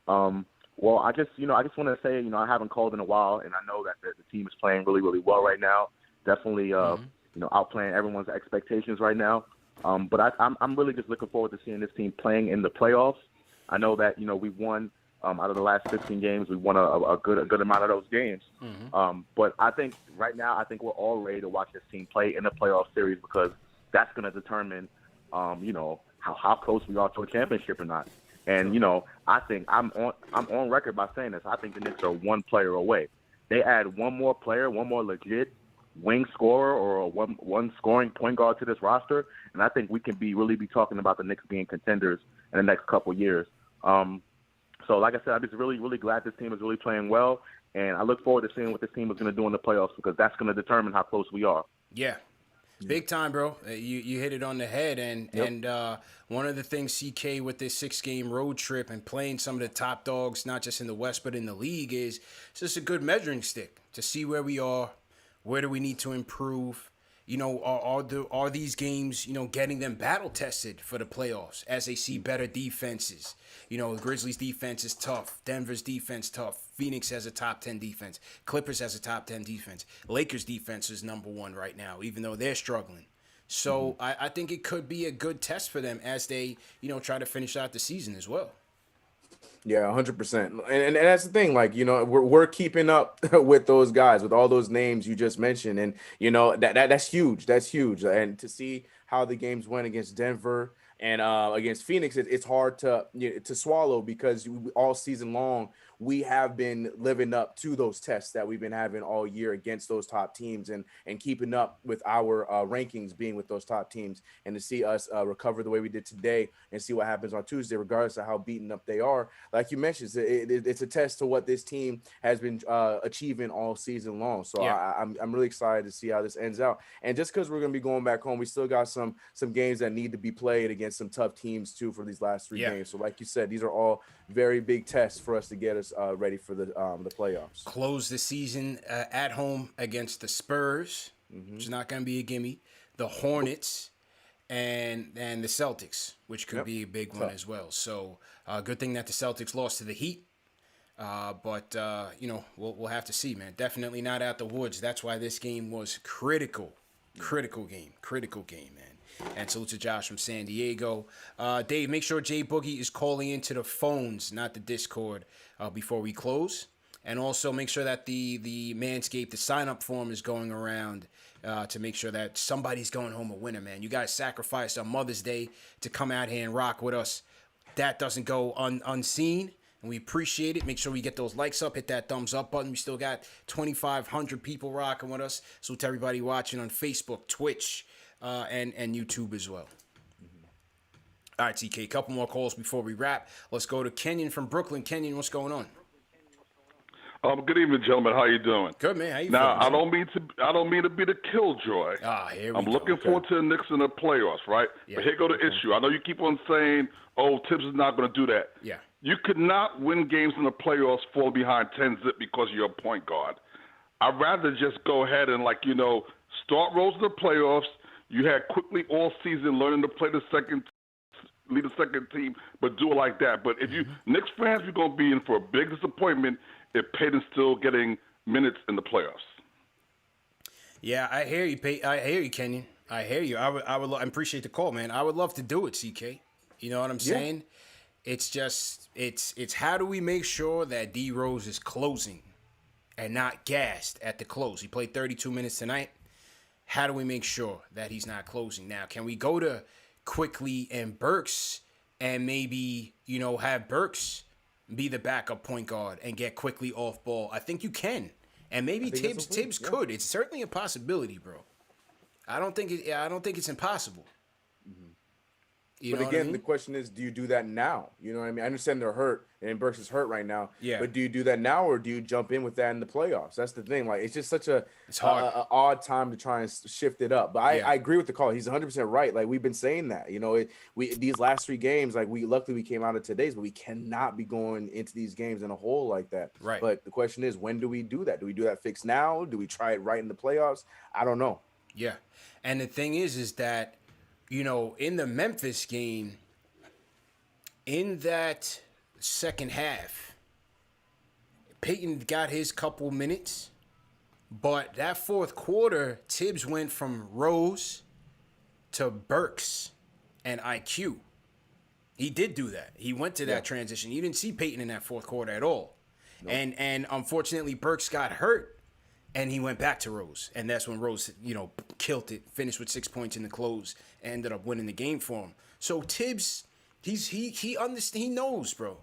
Speaker 14: Well, I just want to say, I haven't called in a while, and I know that the team is playing really, really well right now. Definitely, outplaying everyone's expectations right now. But I'm really just looking forward to seeing this team playing in the playoffs. I know that we won out of the last 15 games. We won a good amount of those games. But I think right now, we're all ready to watch this team play in the playoff series because that's going to determine, how close we are to a championship or not. And I think I'm on record by saying this. I think the Knicks are one player away. They add one more player, one more legit wing scorer or one scoring point guard to this roster, and I think we can really be talking about the Knicks being contenders in the next couple years. So like I said, I'm just really, really glad this team is really playing well, and I look forward to seeing what this team is going to do in the playoffs because that's going to determine how close we are.
Speaker 1: Yeah. Big time, bro. You hit it on the head, and one of the things, CK, with this 6-game road trip and playing some of the top dogs, not just in the West but in the league, is it's just a good measuring stick to see where we are, where do we need to improve. Are these games, getting them battle tested for the playoffs as they see better defenses? The Grizzlies defense is tough. Denver's defense tough. Phoenix has a top 10 defense. Clippers has a top 10 defense. Lakers defense is number 1 right now, even though they're struggling. So I think it could be a good test for them as they, try to finish out the season as well.
Speaker 2: Yeah, 100%. And that's the thing, we're keeping up with those guys, with all those names you just mentioned. And, that's huge. That's huge. And to see how the games went against Denver and against Phoenix, it's hard to swallow because all season long, we have been living up to those tests that we've been having all year against those top teams and keeping up with our rankings being with those top teams. And to see us recover the way we did today and see what happens on Tuesday, regardless of how beaten up they are, like you mentioned, it's a test to what this team has been achieving all season long. So I'm really excited to see how this ends out. And just because we're going to be going back home, we still got some games that need to be played against against some tough teams too for these last 3 games. So like you said, these are all very big tests for us to get us ready for the playoffs.
Speaker 1: Close the season at home against the Spurs, which is not going to be a gimme, the Hornets, and the Celtics, which could be a big one as well. So good thing that the Celtics lost to the Heat. But we'll have to see, man. Definitely not out the woods. That's why this game was critical game, man. And salute to Josh from San Diego. Dave, make sure Jay Boogie is calling into the phones, not the Discord, before we close. And also make sure that the Manscaped, the sign-up form is going around to make sure that somebody's going home a winner, man. You guys sacrificed on Mother's Day to come out here and rock with us. That doesn't go unseen. And we appreciate it. Make sure we get those likes up. Hit that thumbs up button. We still got 2,500 people rocking with us. So to everybody watching on Facebook, Twitch, and YouTube as well. All right, TK, a couple more calls before we wrap. Let's go to Kenyon from Brooklyn. Kenyon, what's going on?
Speaker 15: Good evening, gentlemen. How you doing?
Speaker 1: Good, man. How you
Speaker 15: now,
Speaker 1: feeling?
Speaker 15: I don't mean to be the killjoy.
Speaker 1: Here we
Speaker 15: I'm looking forward to the Knicks in the playoffs, right?
Speaker 1: Yeah.
Speaker 15: But here go the issue. I know you keep on saying, "Oh, Tibbs is not going to do that."
Speaker 1: Yeah.
Speaker 15: You could not win games in the playoffs, fall behind 10-zip because you're a point guard. I'd rather just go ahead and, start Rose in the playoffs. You had quickly all season learning to play lead the second team, but do it like that. But if you Knicks fans, you're going to be in for a big disappointment if Payton's still getting minutes in the playoffs.
Speaker 1: Yeah, I hear you, I hear you, Kenyon. I hear you. I appreciate the call, man. I would love to do it, CK. You know what I'm saying? It's just it's how do we make sure that D Rose is closing and not gassed at the close? He played 32 minutes tonight. How do we make sure that he's not closing? Now, can we go to Quickly and Burks and maybe, have Burks be the backup point guard and get Quickly off ball? I think you can. And maybe Tibbs could. It's certainly a possibility, bro. I don't think it's impossible.
Speaker 2: But again, the question is, do you do that now? You know what I mean? I understand they're hurt, and Burks is hurt right now.
Speaker 1: Yeah.
Speaker 2: But do you do that now, or do you jump in with that in the playoffs? That's the thing. It's just such a odd time to try and shift it up. But I agree with the call. He's 100% right. We've been saying that. These last 3 games, luckily we came out of today's, but we cannot be going into these games in a hole like that.
Speaker 1: Right.
Speaker 2: But the question is, when do we do that? Do we do that fix now? Do we try it right in the playoffs? I don't know.
Speaker 1: Yeah. And the thing is that, in the Memphis game, in that second half, Payton got his couple minutes, but that fourth quarter, Tibbs went from Rose to Burks and IQ. He did do that. He went to that transition. You didn't see Payton in that fourth quarter at all. Nope. And unfortunately, Burks got hurt. And he went back to Rose, and that's when Rose, killed it, finished with 6 points in the close, and ended up winning the game for him. So Tibbs, he knows, bro.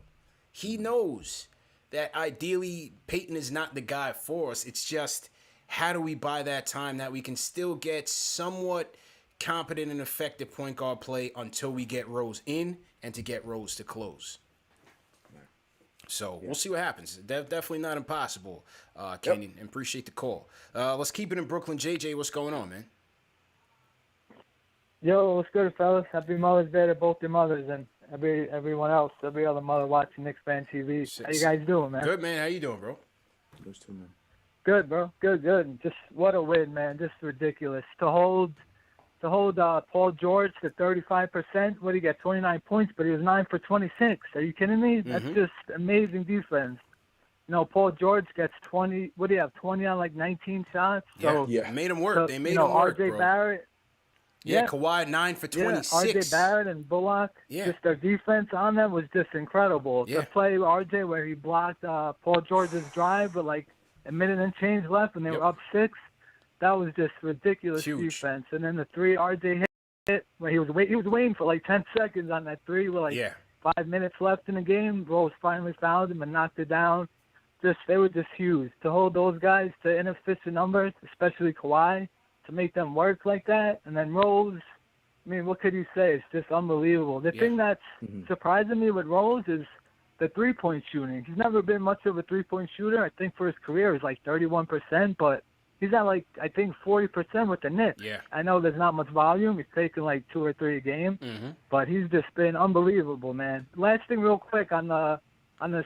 Speaker 1: He knows that ideally Payton is not the guy for us. It's just how do we buy that time that we can still get somewhat competent and effective point guard play until we get Rose in and to get Rose to close. So we'll see what happens. Definitely not impossible, Kenyon. Appreciate the call. Let's keep it in Brooklyn. JJ, what's going on, man?
Speaker 16: Yo, what's good, fellas? Happy Mother's Day to both your mothers and everyone else, every other mother watching KnicksFanTV. How you guys doing, man?
Speaker 1: Good, man. How you doing, bro?
Speaker 2: Those two, man.
Speaker 16: Good, bro. Good. Just what a win, man. Just ridiculous. To hold Paul George to 35%. What did he get? 29 points, but he was 9 for 26. Are you kidding me? That's just amazing defense. Paul George gets 20. What do you have? 20 on 19 shots. So,
Speaker 1: made him work. They made him work,
Speaker 16: RJ
Speaker 1: bro.
Speaker 16: Barrett.
Speaker 1: Yeah, Kawhi 9 for 26.
Speaker 16: RJ Barrett and Bullock. Just their defense on them was just incredible. The play RJ where he blocked Paul George's drive with a minute and change left, and they were up 6. That was just ridiculous defense. And then the 3 RJ hit where he was waiting for 10 seconds on that 3 with 5 minutes left in the game. Rose finally found him and knocked it down. They were just huge. To hold those guys to inefficient numbers, especially Kawhi, to make them work like that. And then Rose, I mean, what could you say? It's just unbelievable. The thing that's surprising me with Rose is the 3-point shooting. He's never been much of a 3-point shooter. I think for his career, it's 31%, but He's at like I think 40% with the Knicks.
Speaker 1: Yeah.
Speaker 16: I know there's not much volume. He's taking like 2 or 3 a game, but he's just been unbelievable, man. Last thing, real quick on the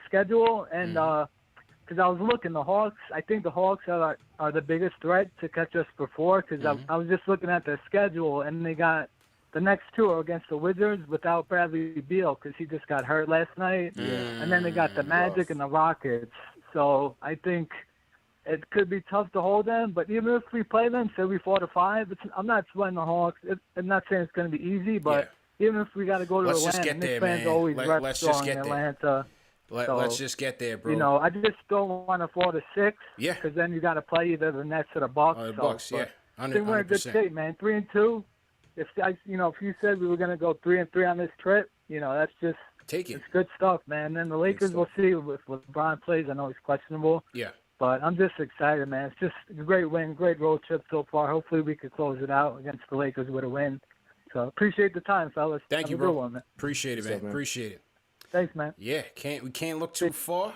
Speaker 16: schedule, and because I was looking, the Hawks. I think the Hawks are the biggest threat to catch us before. Because I was just looking at their schedule, and they got the next 2 are against the Wizards without Bradley Beal because he just got hurt last night, and then they got the Magic and the Rockets. So I think it could be tough to hold them, but even if we play them, say we 4-5, I'm not sweating the Hawks. I'm not saying it's going to be easy, but even if we got to go to
Speaker 1: Let's
Speaker 16: Atlanta,
Speaker 1: just get
Speaker 16: Knicks
Speaker 1: there,
Speaker 16: fans
Speaker 1: man.
Speaker 16: always rep
Speaker 1: Let's
Speaker 16: strong
Speaker 1: just get
Speaker 16: in
Speaker 1: there.
Speaker 16: Atlanta.
Speaker 1: Let's just get there, bro.
Speaker 16: You know, I just don't want to fall to 6.
Speaker 1: Yeah.
Speaker 16: Because then you got to play either the Nets or the Bucks.
Speaker 1: The Bucks, yeah.
Speaker 16: I think we're in good
Speaker 1: 100%.
Speaker 16: shape, man. 3-2. If you said we were going to go 3-3 on this trip, that's just
Speaker 1: take it.
Speaker 16: It's good stuff, man. And the Lakers, we'll see if LeBron plays. I know he's questionable.
Speaker 1: Yeah.
Speaker 16: But I'm just excited, man. It's just a great win, great road trip so far. Hopefully we could close it out against the Lakers with a win. So appreciate the time, fellas.
Speaker 1: Thank
Speaker 16: Have
Speaker 1: you,
Speaker 16: a
Speaker 1: bro.
Speaker 16: good one, man.
Speaker 1: Appreciate it, man. Appreciate it.
Speaker 16: Thanks, man.
Speaker 1: Yeah, we can't look too far,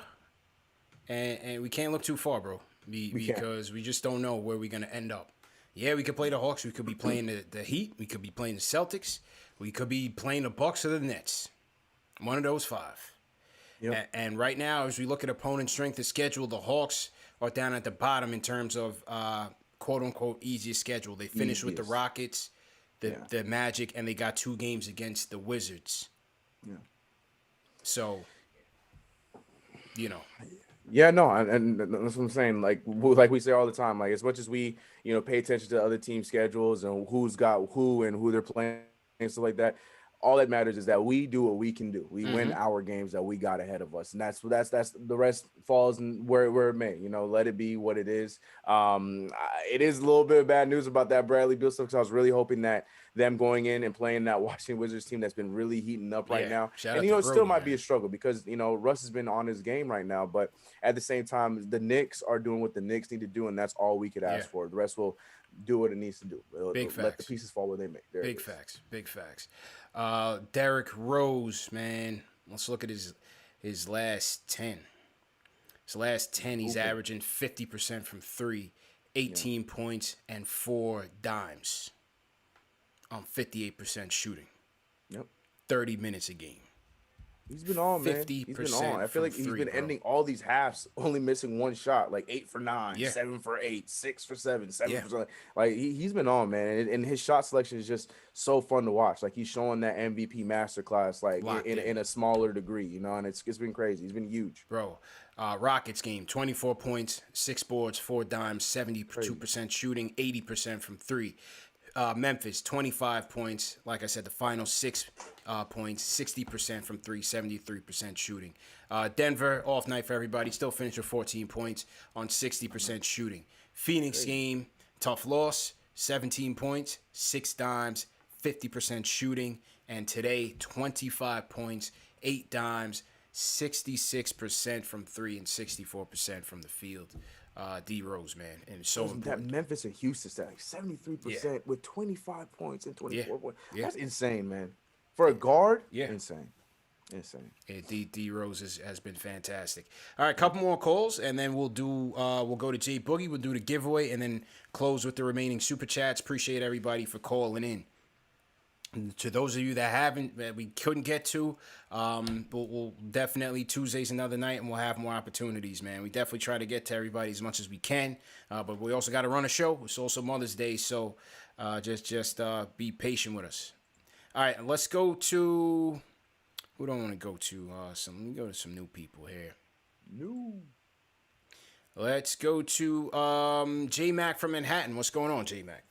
Speaker 1: and we can't look too far, bro, because we just don't know where we're gonna end up. Yeah, we could play the Hawks. We could be playing the Heat. We could be playing the Celtics. We could be playing the Bucks or the Nets. One of those 5. Yep. And right now, as we look at opponent strength of schedule, the Hawks are down at the bottom in terms of quote-unquote easiest schedule. They finished with the Rockets, the Magic, and they got 2 games against the Wizards.
Speaker 2: Yeah.
Speaker 1: So,
Speaker 2: Yeah, no, and that's what I'm saying. Like we say all the time, like as much as we, pay attention to other team schedules and who's got who and who they're playing and stuff like that, all that matters is that we do what we can do. We win our games that we got ahead of us, and that's the rest falls in where it may. Let it be what it is. It is a little bit of bad news about that Bradley Beal stuff because I was really hoping that them going in and playing that Washington Wizards team that's been really heating up right now, and it still might be a struggle because Russ has been on his game right now, but at the same time, the Knicks are doing what the Knicks need to do, and that's all we could ask for. The rest will do what it needs to do. Let the pieces fall where they may.
Speaker 1: Big facts. Big facts. Derrick Rose, man. Let's look at his last 10. His last 10, he's averaging 50% from 3, 18 points, and 4 dimes on 58% shooting.
Speaker 2: Yep.
Speaker 1: 30 minutes a game.
Speaker 2: He's been on, man. He's been on. I feel like he's been ending all these halves only missing 1 shot, like 8 for 9, 7 for 8, 6 for 7, 7 for 7. Like he's been on, man. And his shot selection is just so fun to watch. Like he's showing that MVP masterclass, like in a smaller degree, and it's been crazy. He's been huge,
Speaker 1: bro. Rockets game, 24 points, 6 boards, 4 dimes, 72% shooting, 80% from 3. Memphis, 25 points. Like I said, the final 6 points, 60% from 3, 73% shooting. Denver, off night for everybody, still finished with 14 points on 60% shooting. Phoenix game, tough loss, 17 points, 6 dimes, 50% shooting. And today, 25 points, 8 dimes, 66% from 3 and 64% from the field. D Rose, man, and it's so important.
Speaker 2: That Memphis and Houston stat, like 73% with 25 points and 24 points. That's insane, man. For a guard, insane.
Speaker 1: Yeah, D Rose has been fantastic. All right, couple more calls, and then we'll go to Jay Boogie. We'll do the giveaway, and then close with the remaining super chats. Appreciate everybody for calling in. And to those of you that we couldn't get to, we'll definitely Tuesday's another night, and we'll have more opportunities, man. We definitely try to get to everybody as much as we can, but we also got to run a show. It's also Mother's Day, so just be patient with us. All right, let's go to who do I want to go to? Let me go to some new people here. Let's go to J Mac from Manhattan. What's going on, J Mac?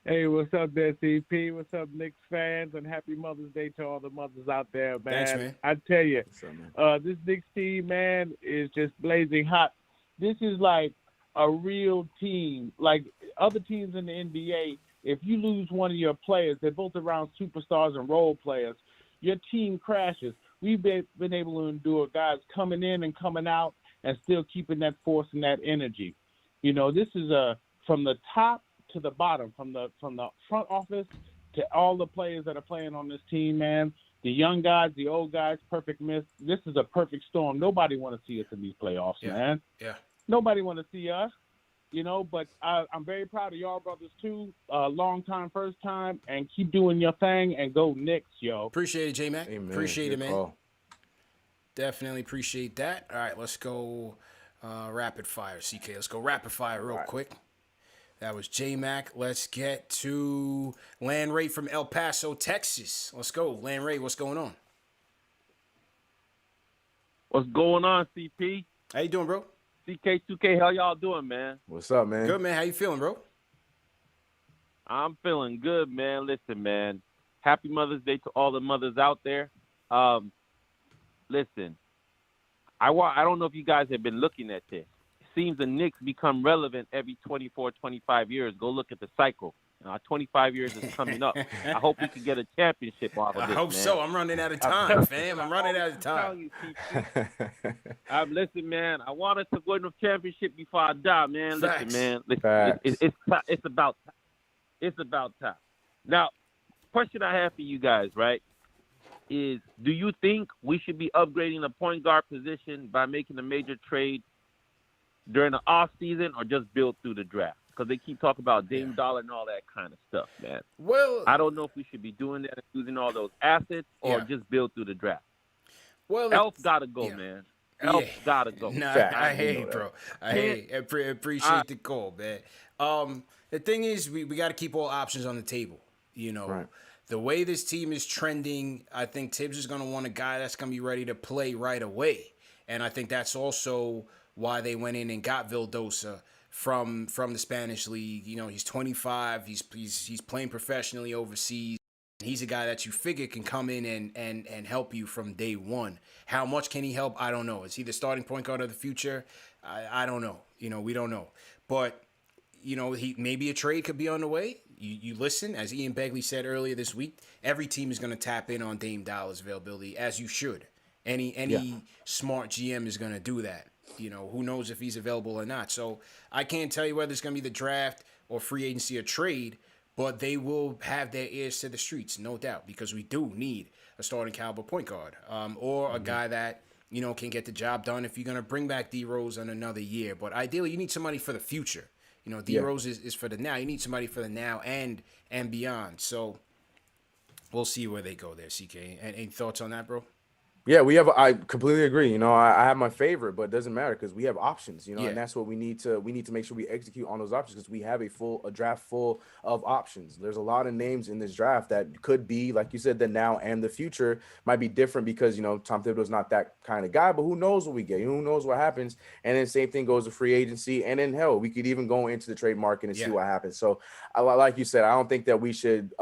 Speaker 17: Hey, what's up there, CP? What's up, Knicks fans? And happy Mother's Day to all the mothers out there, man.
Speaker 1: Thanks, man.
Speaker 17: I tell you, this Knicks team, man, is just blazing hot. This is like a real team. Like other teams in the NBA, if you lose one of your players, they're both around superstars and role players, your team crashes. We've been able to endure guys coming in and coming out and still keeping that force and that energy. This is from the top to the bottom, from the front office to all the players that are playing on this team, man. The young guys, the old guys, perfect mix. This is a perfect storm. Nobody want to see us in these playoffs, man.
Speaker 1: Yeah.
Speaker 17: Nobody want to see us. But I'm very proud of y'all brothers too. Long time, first time, and keep doing your thing and go Knicks, yo.
Speaker 1: Appreciate it, J-Mac.
Speaker 2: Amen.
Speaker 1: Appreciate it, man.
Speaker 2: Call.
Speaker 1: Definitely appreciate that. All right, let's go rapid fire, CK. Let's go rapid fire real quick. That was J-Mac. Let's get to Land Ray from El Paso, Texas. Let's go. Land Ray, what's going on?
Speaker 18: What's going on, CP?
Speaker 1: How you doing, bro?
Speaker 18: CK2K, how y'all doing, man?
Speaker 2: What's up, man?
Speaker 1: Good, man. How you feeling, bro?
Speaker 18: I'm feeling good, man. Listen, man. Happy Mother's Day to all the mothers out there. Listen, I don't know if you guys have been looking at this. It seems the Knicks become relevant every 24, 25 years. Go look at the cycle. 25 years is coming up. I hope we can get a championship off of this,
Speaker 1: I hope
Speaker 18: man.
Speaker 1: so. I'm running out of time, fam. I'm running out of time.
Speaker 18: Listen, man, I want us to win the championship before I die, man.
Speaker 1: Facts.
Speaker 18: Listen, man. Listen, it's about time. It's about time. Now, question I have for you guys, right, is do you think we should be upgrading the point guard position by making a major trade during the off season or just build through the draft? Because they keep talking about Dame Dollar and all that kind of stuff, man.
Speaker 1: Well,
Speaker 18: I don't know if we should be doing that and using all those assets or just build through the draft.
Speaker 1: Well,
Speaker 18: Elf gotta go, man. Elf gotta go.
Speaker 1: Nah, I hate it, bro. I appreciate the call, man. The thing is, we got to keep all options on the table. The way this team is trending, I think Tibbs is going to want a guy that's going to be ready to play right away. And I think that's also why they went in and got Vildosa from the Spanish league. He's 25. He's playing professionally overseas. He's a guy that you figure can come in and help you from day one. How much can he help? I don't know. Is he the starting point guard of the future? I don't know. We don't know. But, maybe a trade could be on the way. You listen, as Ian Begley said earlier this week, every team is going to tap in on Dame Dollar's availability, as you should. Any smart GM is going to do that. Who knows if he's available or not. So I can't tell you whether it's going to be the draft or free agency or trade, but they will have their ears to the streets, no doubt, because we do need a starting caliber point guard or a guy that, can get the job done if you're going to bring back D-Rose in another year. But ideally, you need somebody for the future. D-Rose is for the now. You need somebody for the now and beyond. So we'll see where they go there, CK. Any thoughts on that, bro?
Speaker 2: Yeah, I completely agree. I have my favorite, but it doesn't matter because we have options, and that's what we need to make sure we execute on those options because we have a draft full of options. There's a lot of names in this draft that could be, like you said, the now and the future might be different because, Tom Thibodeau's not that kind of guy, but who knows what we get? Who knows what happens? And then same thing goes to free agency. And then, hell, we could even go into the trade market and see what happens. So, like you said, I don't think that we should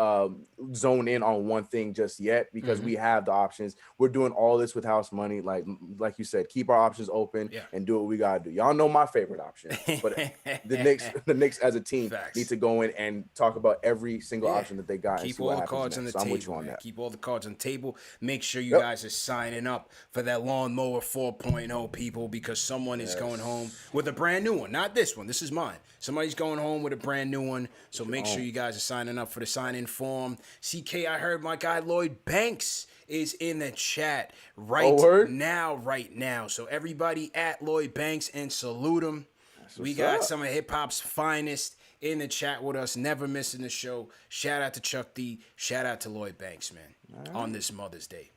Speaker 2: zone in on one thing just yet because we have the options. We're doing all this with house money, like you said, keep our options open and do what we gotta do. Y'all know my favorite option, but the Knicks as a team need to go in and talk about every single option that they got.
Speaker 1: Keep
Speaker 2: and see
Speaker 1: all
Speaker 2: what
Speaker 1: the cards on the table.
Speaker 2: with you on that.
Speaker 1: Keep all the cards on the table. Make sure you guys are signing up for that lawnmower 4.0, people, because someone is going home with a brand new one. Not this one. This is mine. Somebody's going home with a brand new one. So make sure you guys are signing up for the sign-in form. CK, I heard my guy Lloyd Banks is in the chat right now. So everybody at Lloyd Banks and salute him. We got some of hip-hop's finest in the chat with us, never missing the show. Shout out to Chuck D. Shout out to Lloyd Banks, man, on this Mother's Day.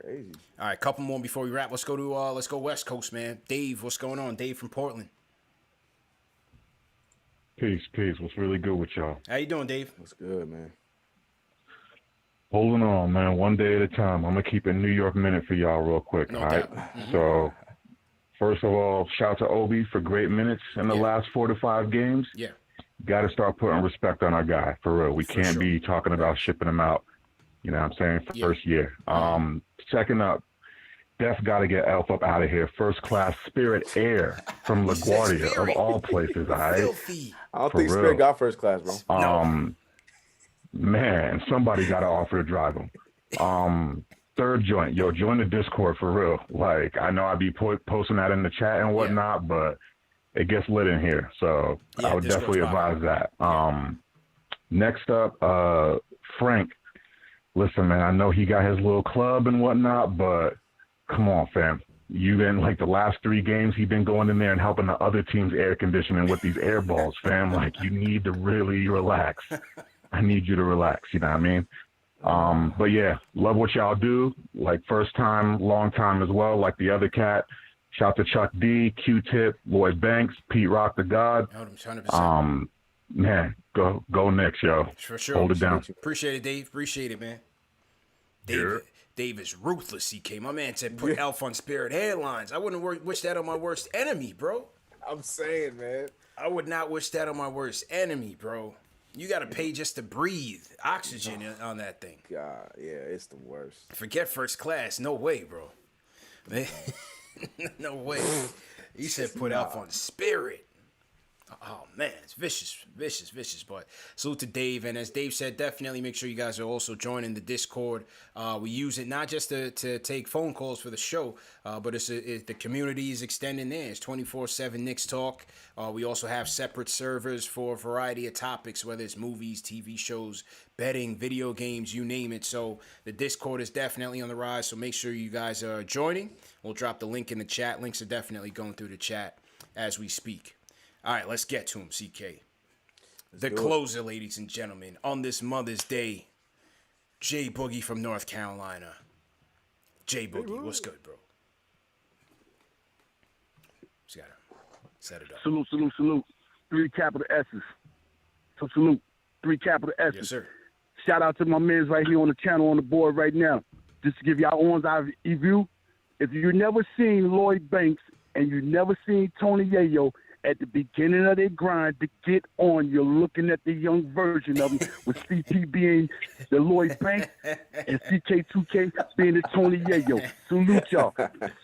Speaker 2: Crazy. All
Speaker 1: right, couple more before we wrap. Let's go West Coast, man. Dave, what's going on? Dave from Portland.
Speaker 19: Peace. What's really good with y'all?
Speaker 1: How you doing, Dave?
Speaker 2: What's good, man?
Speaker 19: Holding on, man. One day at a time. I'm going to keep a New York minute for y'all real quick, all right? So, first of all, shout out to Obi for great minutes in the last 4 to 5 games.
Speaker 1: Yeah.
Speaker 19: Got to start putting respect on our guy, for real. We can't be talking about shipping him out, you know what I'm saying, first year. Second up, Def got to get Elf up out of here. First class Spirit Air from LaGuardia, of all places, all right?
Speaker 2: I don't think Spirit got first class, bro.
Speaker 19: Man, somebody got to offer to drive him. Third joint, join the Discord for real. Like, I know I be posting that in the chat and whatnot, but it gets lit in here. So I would definitely advise that. Next up, Frank. Listen, man, I know he got his little club and whatnot, but come on, fam. You've been like the last 3 games, he's been going in there and helping the other team's air conditioning with these air balls, fam. Like, you need to really relax. I need you to relax, you know what I mean? But yeah, love what y'all do. Like, first time, long time as well, like the other cat. Shout to Chuck D, Q-Tip, Lloyd Banks, Pete Rock the God.
Speaker 1: 100%.
Speaker 19: Man, go Knicks, yo.
Speaker 1: For sure.
Speaker 19: Hold it down.
Speaker 1: Appreciate it, Dave. Appreciate it, man. Dave is ruthless, CK. My man said put Elf on Spirit Airlines. I wouldn't wish that on my worst enemy, bro.
Speaker 2: I'm saying, man.
Speaker 1: I would not wish that on my worst enemy, bro. You got to pay just to breathe. Oxygen on that thing.
Speaker 2: God, yeah, it's the worst.
Speaker 1: Forget first class. No way, bro. No way. He said put Elf on Spirit. Oh, man, it's vicious. But salute to Dave. And as Dave said, definitely make sure you guys are also joining the Discord. We use it not just to take phone calls for the show, but the community is extending there. It's 24/7 Knicks Talk. We also have separate servers for a variety of topics, whether it's movies, TV shows, betting, video games, you name it. So the Discord is definitely on the rise, so make sure you guys are joining. We'll drop the link in the chat. Links are definitely going through the chat as we speak. All right, let's get to him, CK. The closer, ladies and gentlemen, on this Mother's Day, J Boogie from North Carolina. J Boogie, what's good, bro? Just gotta set it up.
Speaker 20: Salute. 3 capital S's. So salute. 3 capital S's.
Speaker 1: Yes, sir.
Speaker 20: Shout out to my mans right here on the channel on the board right now. Just to give y'all one's eye view. If you never seen Lloyd Banks and you never seen Tony Yayo at the beginning of their grind to get on, you're looking at the young version of them with CP being the Lloyd Banks and CK2K being the Tony Yayo. Salute y'all.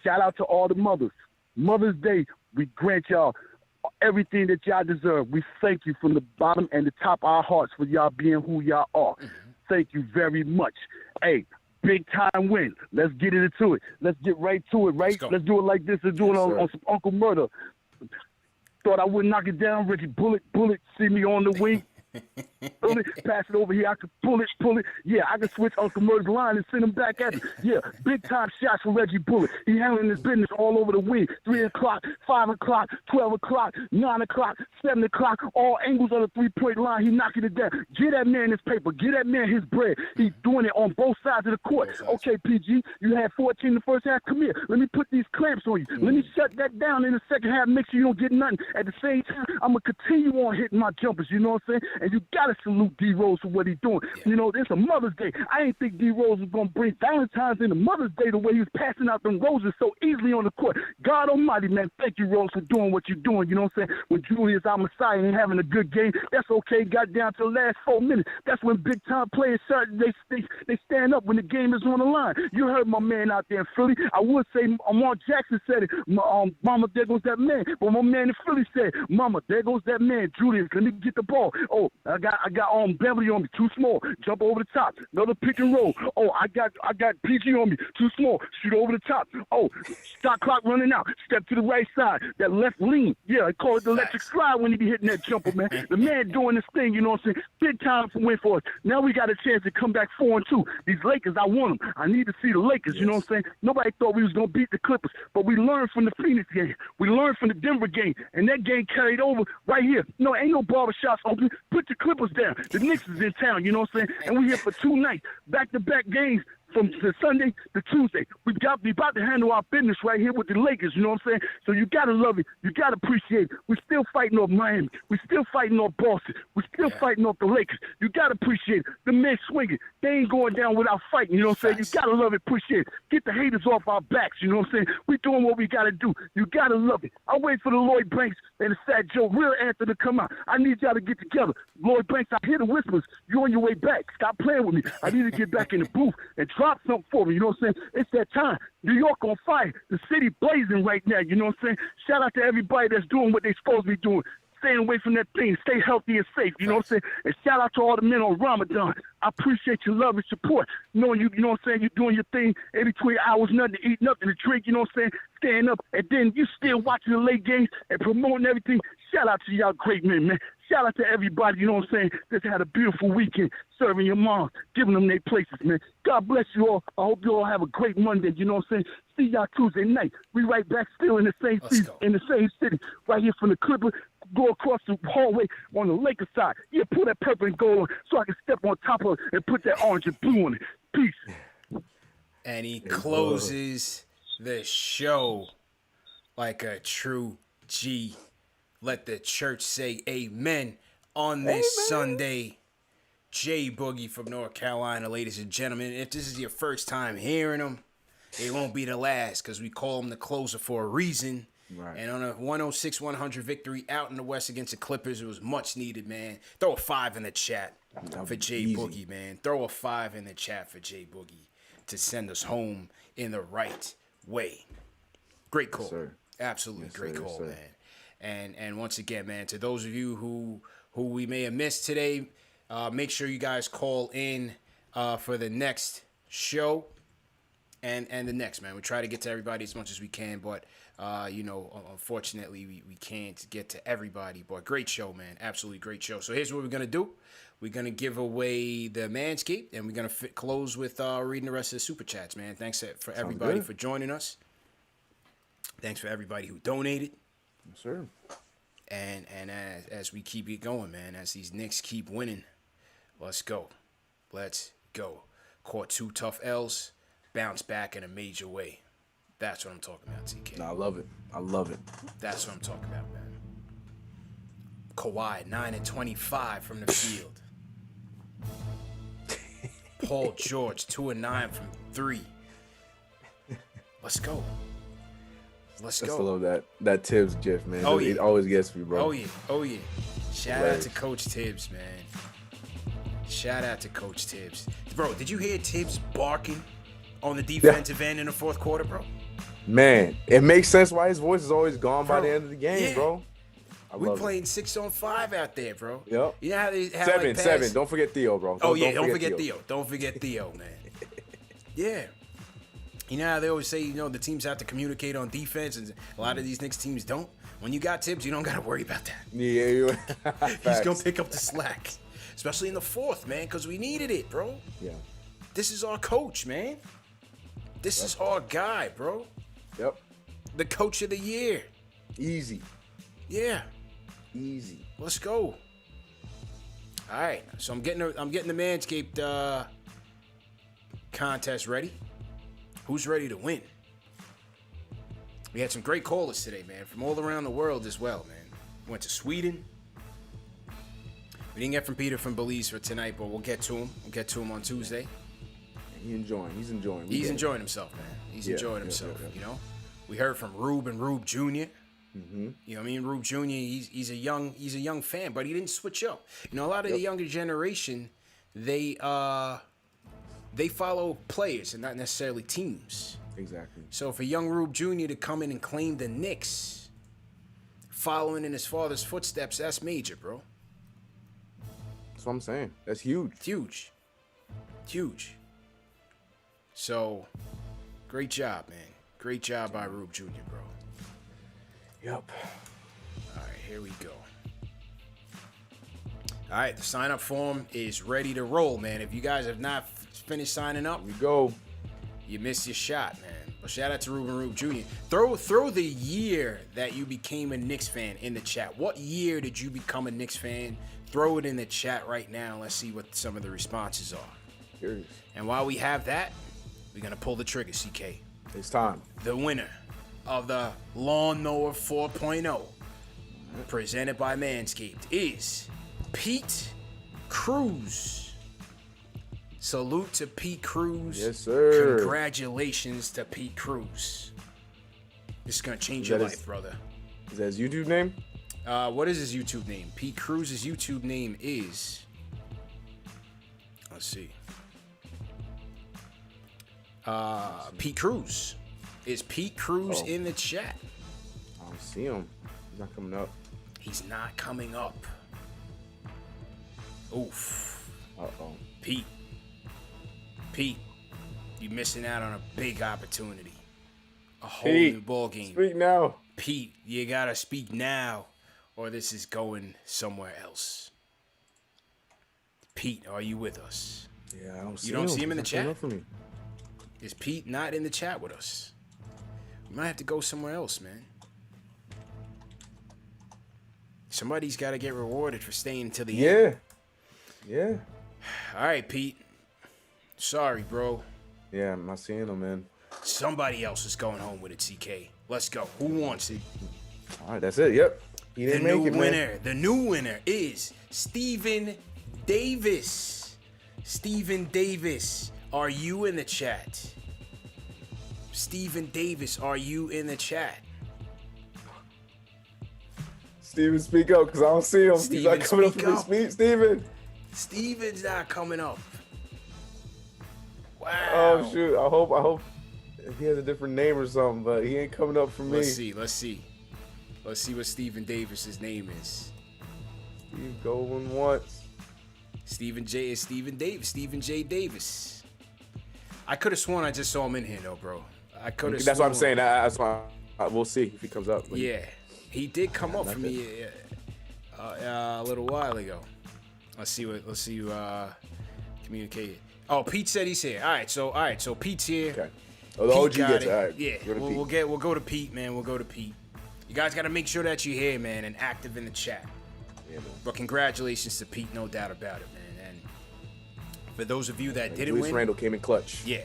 Speaker 20: Shout out to all the mothers. Mother's Day, we grant y'all everything that y'all deserve. We thank you from the bottom and the top of our hearts for y'all being who y'all are. Thank you very much. Hey, big time win. Let's get into it. Let's get right to it, right? Let's do it like this. Let's do it on some Uncle Murder. Thought I would knock it down, Reggie. Bullet, see me on the wing. Pass it over here. I could pull it. Yeah, I could switch Uncle Murder's line and send him back at me. Yeah, big time shots for Reggie Bullet. He handling his business all over the wing. 3 o'clock, 5 o'clock, 12 o'clock, 9 o'clock, 7 o'clock, all angles on the 3-point line. He knocking it down. Get that man his paper. Get that man his bread. He's doing it on both sides of the court. Okay, PG, you had 14 in the first half. Come here. Let me put these clamps on you. Let me shut that down in the second half. Make sure you don't get nothing. At the same time, I'm going to continue on hitting my jumpers. You know what I'm saying? And you got to salute D-Rose for what he's doing. You know, it's a Mother's Day. I didn't think D-Rose was going to bring Valentine's into Mother's Day the way he was passing out them roses so easily on the court. God almighty, man, thank you, Rose, for doing what you're doing. You know what I'm saying? When Julius, our Messiah, ain't having a good game, that's okay. Got down to the last 4 minutes. That's when big-time players start, they stand up when the game is on the line. You heard my man out there in Philly. I would say Mark Jackson said it. Mama, there goes that man. But my man in Philly said, Mama, there goes that man. Julius, let me get the ball. Oh, I got Beverly on me, too small. Jump over the top. Another pick and roll. Oh, I got PG on me, too small. Shoot over the top. Oh, shot clock running out. Step to the right side. That left lean. Yeah, I call it the electric slide when he be hitting that jumper, man. The man doing this thing, you know what I'm saying? Big time for win for us. Now we got a chance to come back 4-2. These Lakers, I want them. I need to see the Lakers, you know what I'm saying? Nobody thought we was going to beat the Clippers, but we learned from the Phoenix game. We learned from the Denver game, and that game carried over right here. No, ain't no barbershops open. Put the Clippers down. The Knicks is in town, you know what I'm saying? And we here for 2 nights, back-to-back games from Sunday to Tuesday. We about to handle our business right here with the Lakers, you know what I'm saying? So you got to love it. You got to appreciate it. We're still fighting off Miami. We're still fighting off Boston. We're still fighting off the Lakers. You got to appreciate it. The men swinging. They ain't going down without fighting, you know what I'm saying? You got to love it, appreciate it. Get the haters off our backs, you know what I'm saying? We're doing what we got to do. You got to love it. I wait for the Lloyd Banks and the Fat Joe real answer to come out. I need y'all to get together. Lloyd Banks, I hear the whispers. You on your way back. Stop playing with me. I need to get back in the booth and drop something for me. You know what I'm saying? It's that time. New York on fire. The city blazing right now. You know what I'm saying? Shout out to everybody that's doing what they supposed to be doing. Staying away from that thing. Stay healthy and safe. You know what I'm saying? And shout out to all the men on Ramadan. I appreciate your love and support. Knowing you know what I'm saying? You're doing your thing in between hours, nothing to eat, nothing to drink. You know what I'm saying? Staying up. And then you still watching the late games and promoting everything. Shout out to y'all great men, man. shout out to everybody, you know what I'm saying, that's had a beautiful weekend serving your moms, giving them their places, man. God bless you all. I hope you all have a great Monday, you know what I'm saying? See y'all Tuesday night. We right back still in the same in the same city, right here from the Clippers. Go across the hallway on the Lakers side. Yeah, pull that purple and gold on so I can step on top of it and put that orange and blue on it. Peace.
Speaker 1: And he closes the show like a true G. Let the church say amen on this Sunday. Jay Boogie from North Carolina, ladies and gentlemen. If this is your first time hearing him, it won't be the last because we call him the closer for a reason. Right. And on a 106-100 victory out in the West against the Clippers, it was much needed, man. Throw a 5 in the chat for Jay Boogie, man. Throw a 5 in the chat for Jay Boogie to send us home in the right way. Great call. Yes, absolutely great call, man. And once again, man, to those of you who we may have missed today, make sure you guys call in for the next show and the next, man. We try to get to everybody as much as we can, but unfortunately we can't get to everybody. But great show, man. Absolutely great show. So here's what we're gonna do. We're gonna give away the Manscaped, and we're gonna close with reading the rest of the super chats, man. Thanks for everybody for joining us. Thanks for everybody who donated.
Speaker 2: Yes, sir.
Speaker 1: And as we keep it going, man, as these Knicks keep winning, let's go. Let's go. Caught 2 tough L's, bounce back in a major way. That's what I'm talking about, TK.
Speaker 2: No, I love it. I love it.
Speaker 1: That's what I'm talking about, man. Kawhi, 9-25 from the field. Paul George, 2-9 from 3. Let's go. Let's go.
Speaker 2: I still love that Tibbs gif, man.
Speaker 1: Oh, yeah.
Speaker 2: It always gets me, bro.
Speaker 1: Oh yeah. Shout out to Coach Tibbs, man. Shout out to Coach Tibbs. Bro, did you hear Tibbs barking on the defensive end in the fourth quarter, bro?
Speaker 2: Man, it makes sense why his voice is always gone by the end of the game, bro.
Speaker 1: We playing 6-on-5 out there, bro.
Speaker 2: Yep.
Speaker 1: You know how they have
Speaker 2: 7. Don't forget Theo, bro.
Speaker 1: Don't forget Theo. Don't forget Theo, man. Yeah. You know how they always say, the teams have to communicate on defense, and a lot of these Knicks teams don't. When you got Tibbs, you don't got to worry about that.
Speaker 2: Yeah.
Speaker 1: He's going to pick up the slack, especially in the fourth, man, because we needed it, bro.
Speaker 2: Yeah.
Speaker 1: This is our coach, man. This is our guy, bro.
Speaker 2: Yep.
Speaker 1: The coach of the year.
Speaker 2: Easy.
Speaker 1: Yeah.
Speaker 2: Easy.
Speaker 1: Let's go. All right. So I'm getting the Manscaped contest ready. Who's ready to win? We had some great callers today, man, from all around the world as well, man. Went to Sweden. We didn't get from Peter from Belize for tonight, but we'll get to him. We'll get to him on Tuesday.
Speaker 2: He's enjoying.
Speaker 1: He's enjoying himself, man. He's enjoying himself, you know. We heard from Rube and Rube Jr.
Speaker 2: Mm-hmm.
Speaker 1: You know what I mean? Rube Jr., he's a young fan, but he didn't switch up. You know, a lot of the younger generation, they follow players and not necessarily teams.
Speaker 2: Exactly.
Speaker 1: So for young Rube Jr. to come in and claim the Knicks, following in his father's footsteps, that's major, bro.
Speaker 2: That's what I'm saying. That's huge.
Speaker 1: Huge. So, great job, man. Great job by Rube Jr., bro.
Speaker 2: Yep.
Speaker 1: All right, here we go. All right, the sign-up form is ready to roll, man. If you guys have not finished signing up,
Speaker 2: here we go.
Speaker 1: You missed your shot, man. But shout out to Rube and Rube Jr. Throw the year that you became a Knicks fan in the chat. What year did you become a Knicks fan? Throw it in the chat right now. Let's see what some of the responses are.
Speaker 2: Here it is.
Speaker 1: And while we have that, we're going to pull the trigger, CK.
Speaker 2: It's time.
Speaker 1: The winner of the Lawnmower 4.0, presented by Manscaped, is Pete Cruz. Salute to Pete Cruz.
Speaker 2: Yes, sir.
Speaker 1: Congratulations to Pete Cruz. This is going to change your life, brother.
Speaker 2: Is that his YouTube name?
Speaker 1: What is his YouTube name? Pete Cruz's YouTube name is... Let's see. Pete Cruz. Is Pete Cruz in the chat?
Speaker 2: I don't see him. He's not coming up.
Speaker 1: He's not coming up. Oof.
Speaker 2: Uh-oh.
Speaker 1: Pete, you're missing out on a big opportunity. A whole new ball game.
Speaker 2: Speak now.
Speaker 1: Pete, you gotta speak now, or this is going somewhere else. Pete, are you with us?
Speaker 2: Yeah, I don't see
Speaker 1: You don't see him in the
Speaker 2: He's not
Speaker 1: chat?
Speaker 2: coming up for me.
Speaker 1: Is Pete not in the chat with us? We might have to go somewhere else, man. Somebody's got to get rewarded for staying till the end.
Speaker 2: Yeah.
Speaker 1: All right, Pete. Sorry, bro.
Speaker 2: Yeah, I'm not seeing him, man.
Speaker 1: Somebody else is going home with it, CK. Let's go. Who wants it?
Speaker 2: All right, that's it. Yep. He didn't make it, man.
Speaker 1: The new winner is Stephen Davis. Stephen Davis, are you in the chat? Stephen Davis, are you in the chat?
Speaker 2: Steven, speak up, because I don't see him. He's not coming up for me. Steven.
Speaker 1: Steven's not coming up. Wow.
Speaker 2: Oh, shoot. I hope he has a different name or something, but he ain't coming up for me.
Speaker 1: Let's see what Stephen Davis's name is.
Speaker 2: Steve going once.
Speaker 1: Stephen J. Davis. I could have sworn I just saw him in here, though, bro. I could have.
Speaker 2: That's what I'm saying. That's why we'll see if he comes up.
Speaker 1: Yeah, he did come up for me a little while ago. Let's see who communicated. Oh, Pete said he's here. All right, so Pete's here.
Speaker 2: Okay. Oh, the OG gets it. All right.
Speaker 1: Yeah, we'll go to Pete, man. We'll go to Pete. You guys got to make sure that you're here, man, and active in the chat.
Speaker 2: Yeah, man.
Speaker 1: But congratulations to Pete, no doubt about it, man. And for those of you that didn't
Speaker 2: Julius
Speaker 1: win,
Speaker 2: Randle came in clutch.
Speaker 1: Yeah.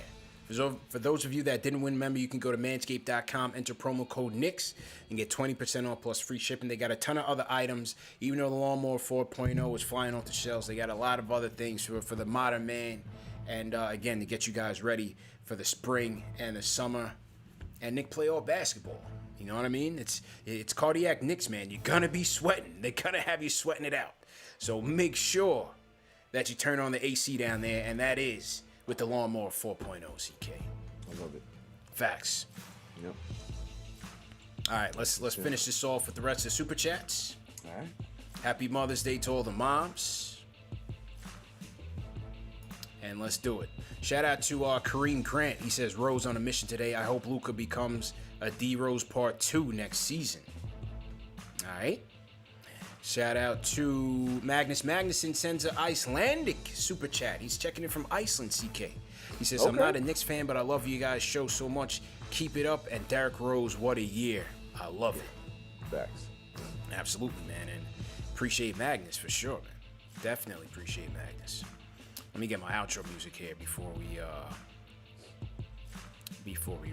Speaker 1: For those of you that didn't win, remember you can go to manscaped.com, enter promo code Knicks, and get 20% off plus free shipping. They got a ton of other items. Even though the Lawnmower 4.0 is flying off the shelves, they got a lot of other things for the modern man. And again, to get you guys ready for the spring and the summer and Knick playoff basketball. You know what I mean? It's cardiac Knicks, man. You're going to be sweating. They're going to have you sweating it out. So make sure that you turn on the AC down there, and that is with the Lawnmower 4.0, CK.
Speaker 2: I love it.
Speaker 1: Facts.
Speaker 2: Yep.
Speaker 1: All right, let's finish this off with the rest of the Super Chats.
Speaker 2: All right.
Speaker 1: Happy Mother's Day to all the moms. And let's do it. Shout out to Kareem Grant. He says, Rose on a mission today. I hope Luka becomes a D-Rose Part 2 next season. All right. Shout out to Magnus. Magnuson sends an Icelandic super chat. He's checking in from Iceland, CK. He says, I'm not a Knicks fan, but I love you guys' show so much. Keep it up. And Derrick Rose, what a year. I love it.
Speaker 2: Facts.
Speaker 1: Absolutely, man. And appreciate Magnus for sure, man. Definitely appreciate Magnus. Let me get my outro music here before we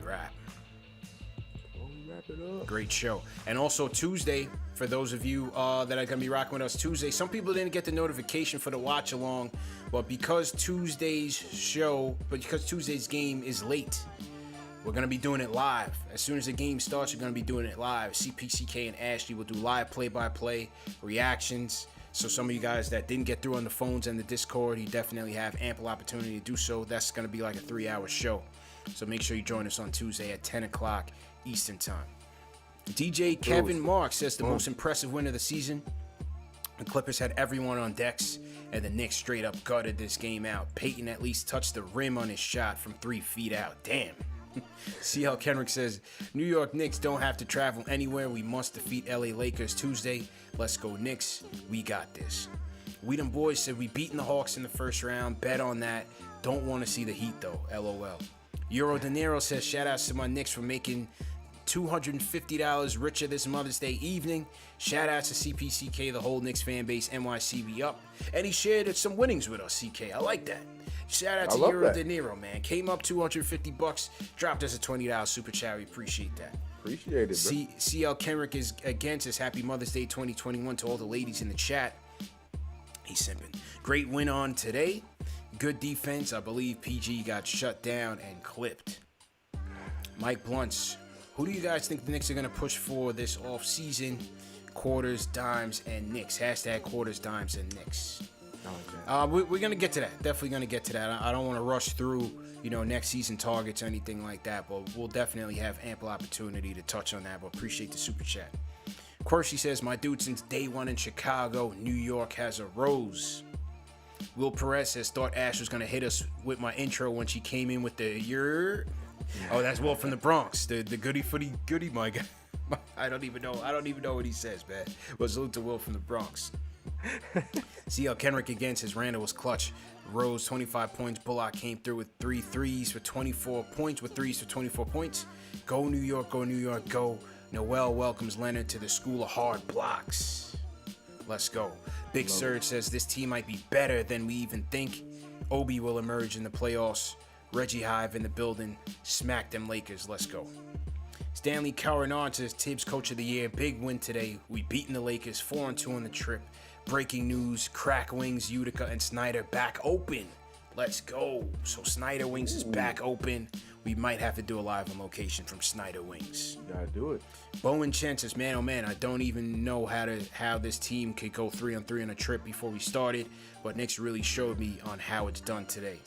Speaker 1: wrap.
Speaker 2: Wrap it up.
Speaker 1: Great show. And also Tuesday, for those of you that are going to be rocking with us Tuesday, some people didn't get the notification for the watch along, but because Tuesday's game is late, we're going to be doing it live. As soon as the game starts, we're going to be doing it live. CPCK and Ashley will do live play-by-play reactions. So some of you guys that didn't get through on the phones and the Discord, you definitely have ample opportunity to do so. That's going to be like a 3-hour show. So make sure you join us on Tuesday at 10 o'clock Eastern Time. DJ Kevin Marks says the most impressive win of the season. The Clippers had everyone on decks, and the Knicks straight up gutted this game out. Peyton at least touched the rim on his shot from 3 feet out. Damn. CL Kenrick says, New York Knicks don't have to travel anywhere. We must defeat LA Lakers Tuesday. Let's go Knicks. We got this. We them boys said we beaten the Hawks in the first round. Bet on that. Don't want to see the Heat though. LOL. Euro De Niro says, shout outs to my Knicks for making $250 richer this Mother's Day evening. Shout out to CPCK, the whole Knicks fan base, NYCB up. And he shared some winnings with us, CK. I like that. Shout out to Euro De Niro, man. Came up $250, dropped us a $20 super chat. We appreciate that.
Speaker 2: Appreciate it, bro.
Speaker 1: CL Kenrick is again says Happy Mother's Day 2021 to all the ladies in the chat. He's simping. Great win on today. Good defense. I believe PG got shut down and clipped. Mike Blunts. Who do you guys think the Knicks are going to push for this offseason? Quarters, dimes, and Knicks. Hashtag quarters, dimes, and Knicks. Okay. We're going to get to that. Definitely going to get to that. I don't want to rush through, next season targets or anything like that, but we'll definitely have ample opportunity to touch on that, but appreciate the super chat. Quercy says, my dude since day one in Chicago, New York has a rose. Will Perez says, thought Ash was going to hit us with my intro when she came in with the Oh, that's Will from the Bronx. The goody footy goody, my I don't even know what he says, man. But salute to Will from the Bronx. CL Kenrick again says Randall was clutch. Rose 25 points. Bullock came through with 3 threes for 24 points. Go New York, go New York, go. Noel welcomes Leonard to the school of hard blocks. Let's go. Big Surge says this team might be better than we even think. Obi will emerge in the playoffs. Reggie Hive in the building. Smack them Lakers. Let's go. Stanley Carinard says Tibbs Coach of the Year. Big win today. We beaten the Lakers 4-2 on the trip. Breaking news. Crack Wings, Utica, and Snyder back open. Let's go. So Snyder Wings is back open. We might have to do a live on location from Snyder Wings.
Speaker 2: Gotta do it.
Speaker 1: Bowen Chen says, man, oh man, I don't even know how this team could go 3-on-3 on a trip before we started, but Knicks really showed me on how it's done today.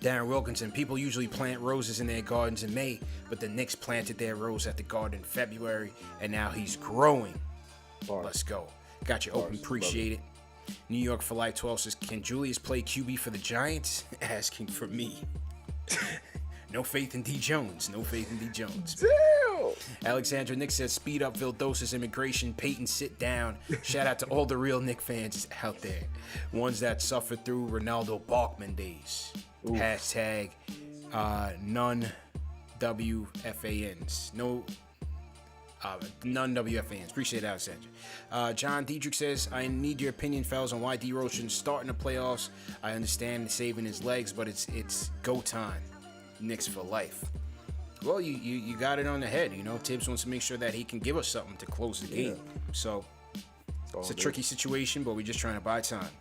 Speaker 1: Darren Wilkinson, people usually plant roses in their gardens in May, but the Knicks planted their rose at the garden in February, and now he's growing. Let's go. Got you open, appreciate it. New York for Life 12 says, can Julius play QB for the Giants? Asking for me. No faith in D. Jones. No faith in D. Jones.
Speaker 2: Damn.
Speaker 1: Alexandra Nick says, speed up Vildosa's immigration. Peyton, sit down. Shout out to all the real Knick fans out there. Ones that suffered through Ronaldo Balkman days. Oof. Hashtag none WFANs. None WFANs. Appreciate it, Alexandra. John Diedrich says, I need your opinion, fellas, on why D-Rose shouldn't start in the playoffs. I understand saving his legs, but it's go time. Knicks for life. Well, you got it on the head. You know, Tibbs wants to make sure that he can give us something to close the game. So it's a tricky situation, but we're just trying to buy time.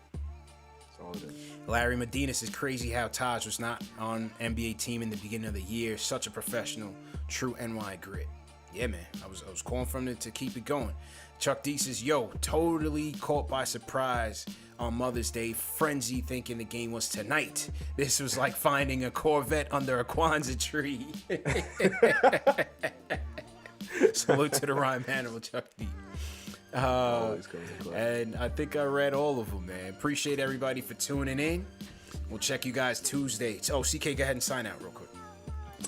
Speaker 1: Larry Medina says, crazy how Taj was not on NBA team in the beginning of the year. Such a professional, true NY grit. Yeah, man, I was calling for him to keep it going. Chuck D says, yo, totally caught by surprise on Mother's Day. Frenzy thinking the game was tonight. This was like finding a Corvette under a Kwanzaa tree. Salute to the rhyme animal, Chuck D. And I think I read all of them, man. Appreciate everybody for tuning in. We'll check you guys Tuesday. Oh, CK, go ahead and sign out real quick.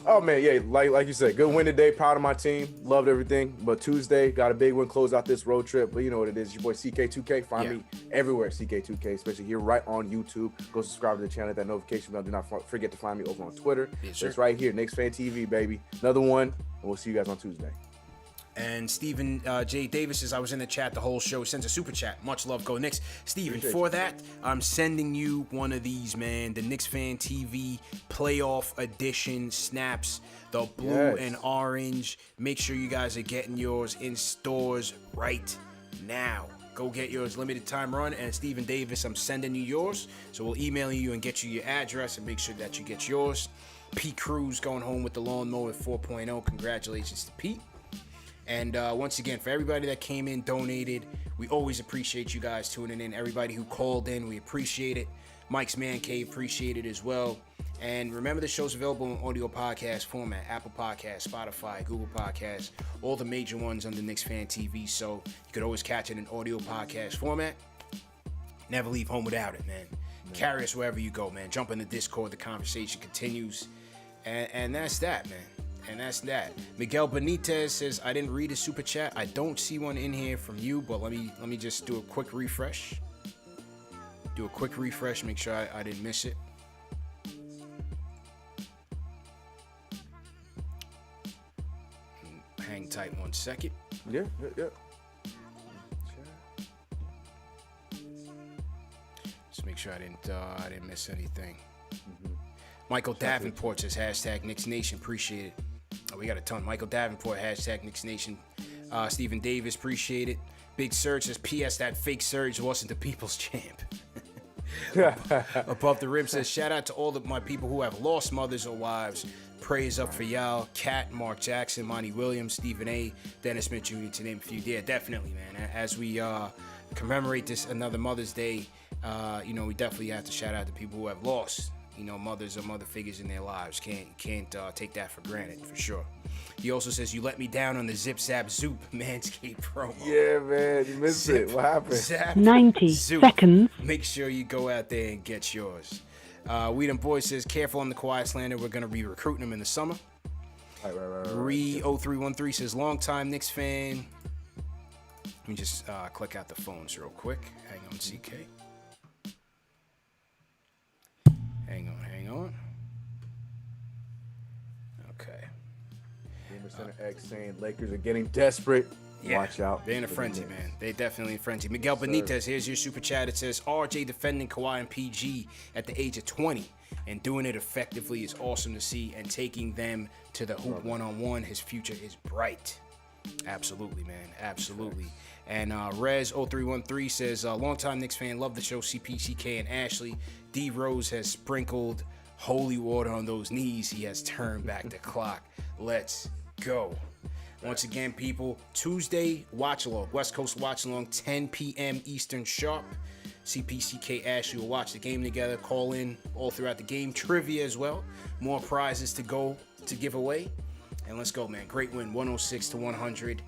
Speaker 2: Oh man, yeah, like you said, good win today. Proud of my team, loved everything. But Tuesday got a big win, close out this road trip. But you know what it is, your boy CK2K. Find me everywhere, CK2K, especially here right on YouTube. Go subscribe to the channel, hit that notification bell. Do not forget to find me over on Twitter. Yes, it's right here, KnicksFanTV, baby. Another one, and we'll see you guys on Tuesday.
Speaker 1: And Stephen J. Davis says, I was in the chat the whole show. Sends a super chat. Much love, go Knicks. Stephen, for that, I'm sending you one of these, man. The KnicksFanTV playoff edition snaps. The blue and orange. Make sure you guys are getting yours in stores right now. Go get yours. Limited time run. And Stephen Davis, I'm sending you yours. So we'll email you and get you your address and make sure that you get yours. Pete Cruz going home with the lawnmower 4.0. Congratulations to Pete. And once again, for everybody that came in, donated, we always appreciate you guys tuning in. Everybody who called in, we appreciate it. Mike's Man Cave, appreciate it as well. And remember, the show's available in audio podcast format, Apple Podcasts, Spotify, Google Podcasts, all the major ones under KnicksFanTV. So you could always catch it in audio podcast format. Never leave home without it, man. Carry us wherever you go, man. Jump in the Discord, the conversation continues. And that's that, man. And that's that. Miguel Benitez says, I didn't read a super chat. I don't see one in here from you, but let me just do a quick refresh. Make sure I didn't miss it. Hang tight 1 second.
Speaker 2: Yeah.
Speaker 1: Just make sure I didn't miss anything. Michael Davenport says, hashtag Knicks Nation. Appreciate it. Oh, we got a ton. Michael Davenport, hashtag Knicks Nation. Stephen Davis, appreciate it. Big Surge says, P.S. that fake Surge wasn't the people's champ. Above the Rim says, shout out to all of my people who have lost mothers or wives. Praise up for y'all. Kat, Mark Jackson, Monty Williams, Stephen A., Dennis Smith Jr., to name a few. Yeah, definitely, man. As we commemorate this another Mother's Day, we definitely have to shout out to people who have lost, mothers or mother figures in their lives. Can't take that for granted, for sure. He also says, you let me down on the Zip Zap Zoop Manscaped promo.
Speaker 2: Yeah, man, you missed it. What happened?
Speaker 1: Zap
Speaker 21: 90
Speaker 1: Zoop.
Speaker 21: seconds.
Speaker 1: Make sure you go out there and get yours. Weedham Boy says, careful on the quiet slander. We're going to be recruiting him in the summer. Re 0313 says, long time Knicks fan. Let me just click out the phones real quick. Hang on, CK. Hang on. Okay.
Speaker 2: Gamer Center X saying Lakers are getting desperate.
Speaker 1: Yeah,
Speaker 2: Watch out.
Speaker 1: They're in a frenzy, man. They're definitely in a frenzy. Miguel Benitez, here's your super chat. It says, RJ defending Kawhi and PG at the age of 20 and doing it effectively is awesome to see, and taking them to the hoop one-on-one. His future is bright. Absolutely, man. Absolutely. And Rez 0313 says, longtime Knicks fan, love the show. CPCK and Ashley. D Rose has sprinkled holy water on those knees. He has turned back the clock. Let's go. Once again, people, Tuesday watch along, West Coast watch along, 10 p.m. Eastern sharp. CPCK Ashley will watch the game together, call in all throughout the game, trivia as well. More prizes to go to give away. And let's go, man. Great win, 106-100.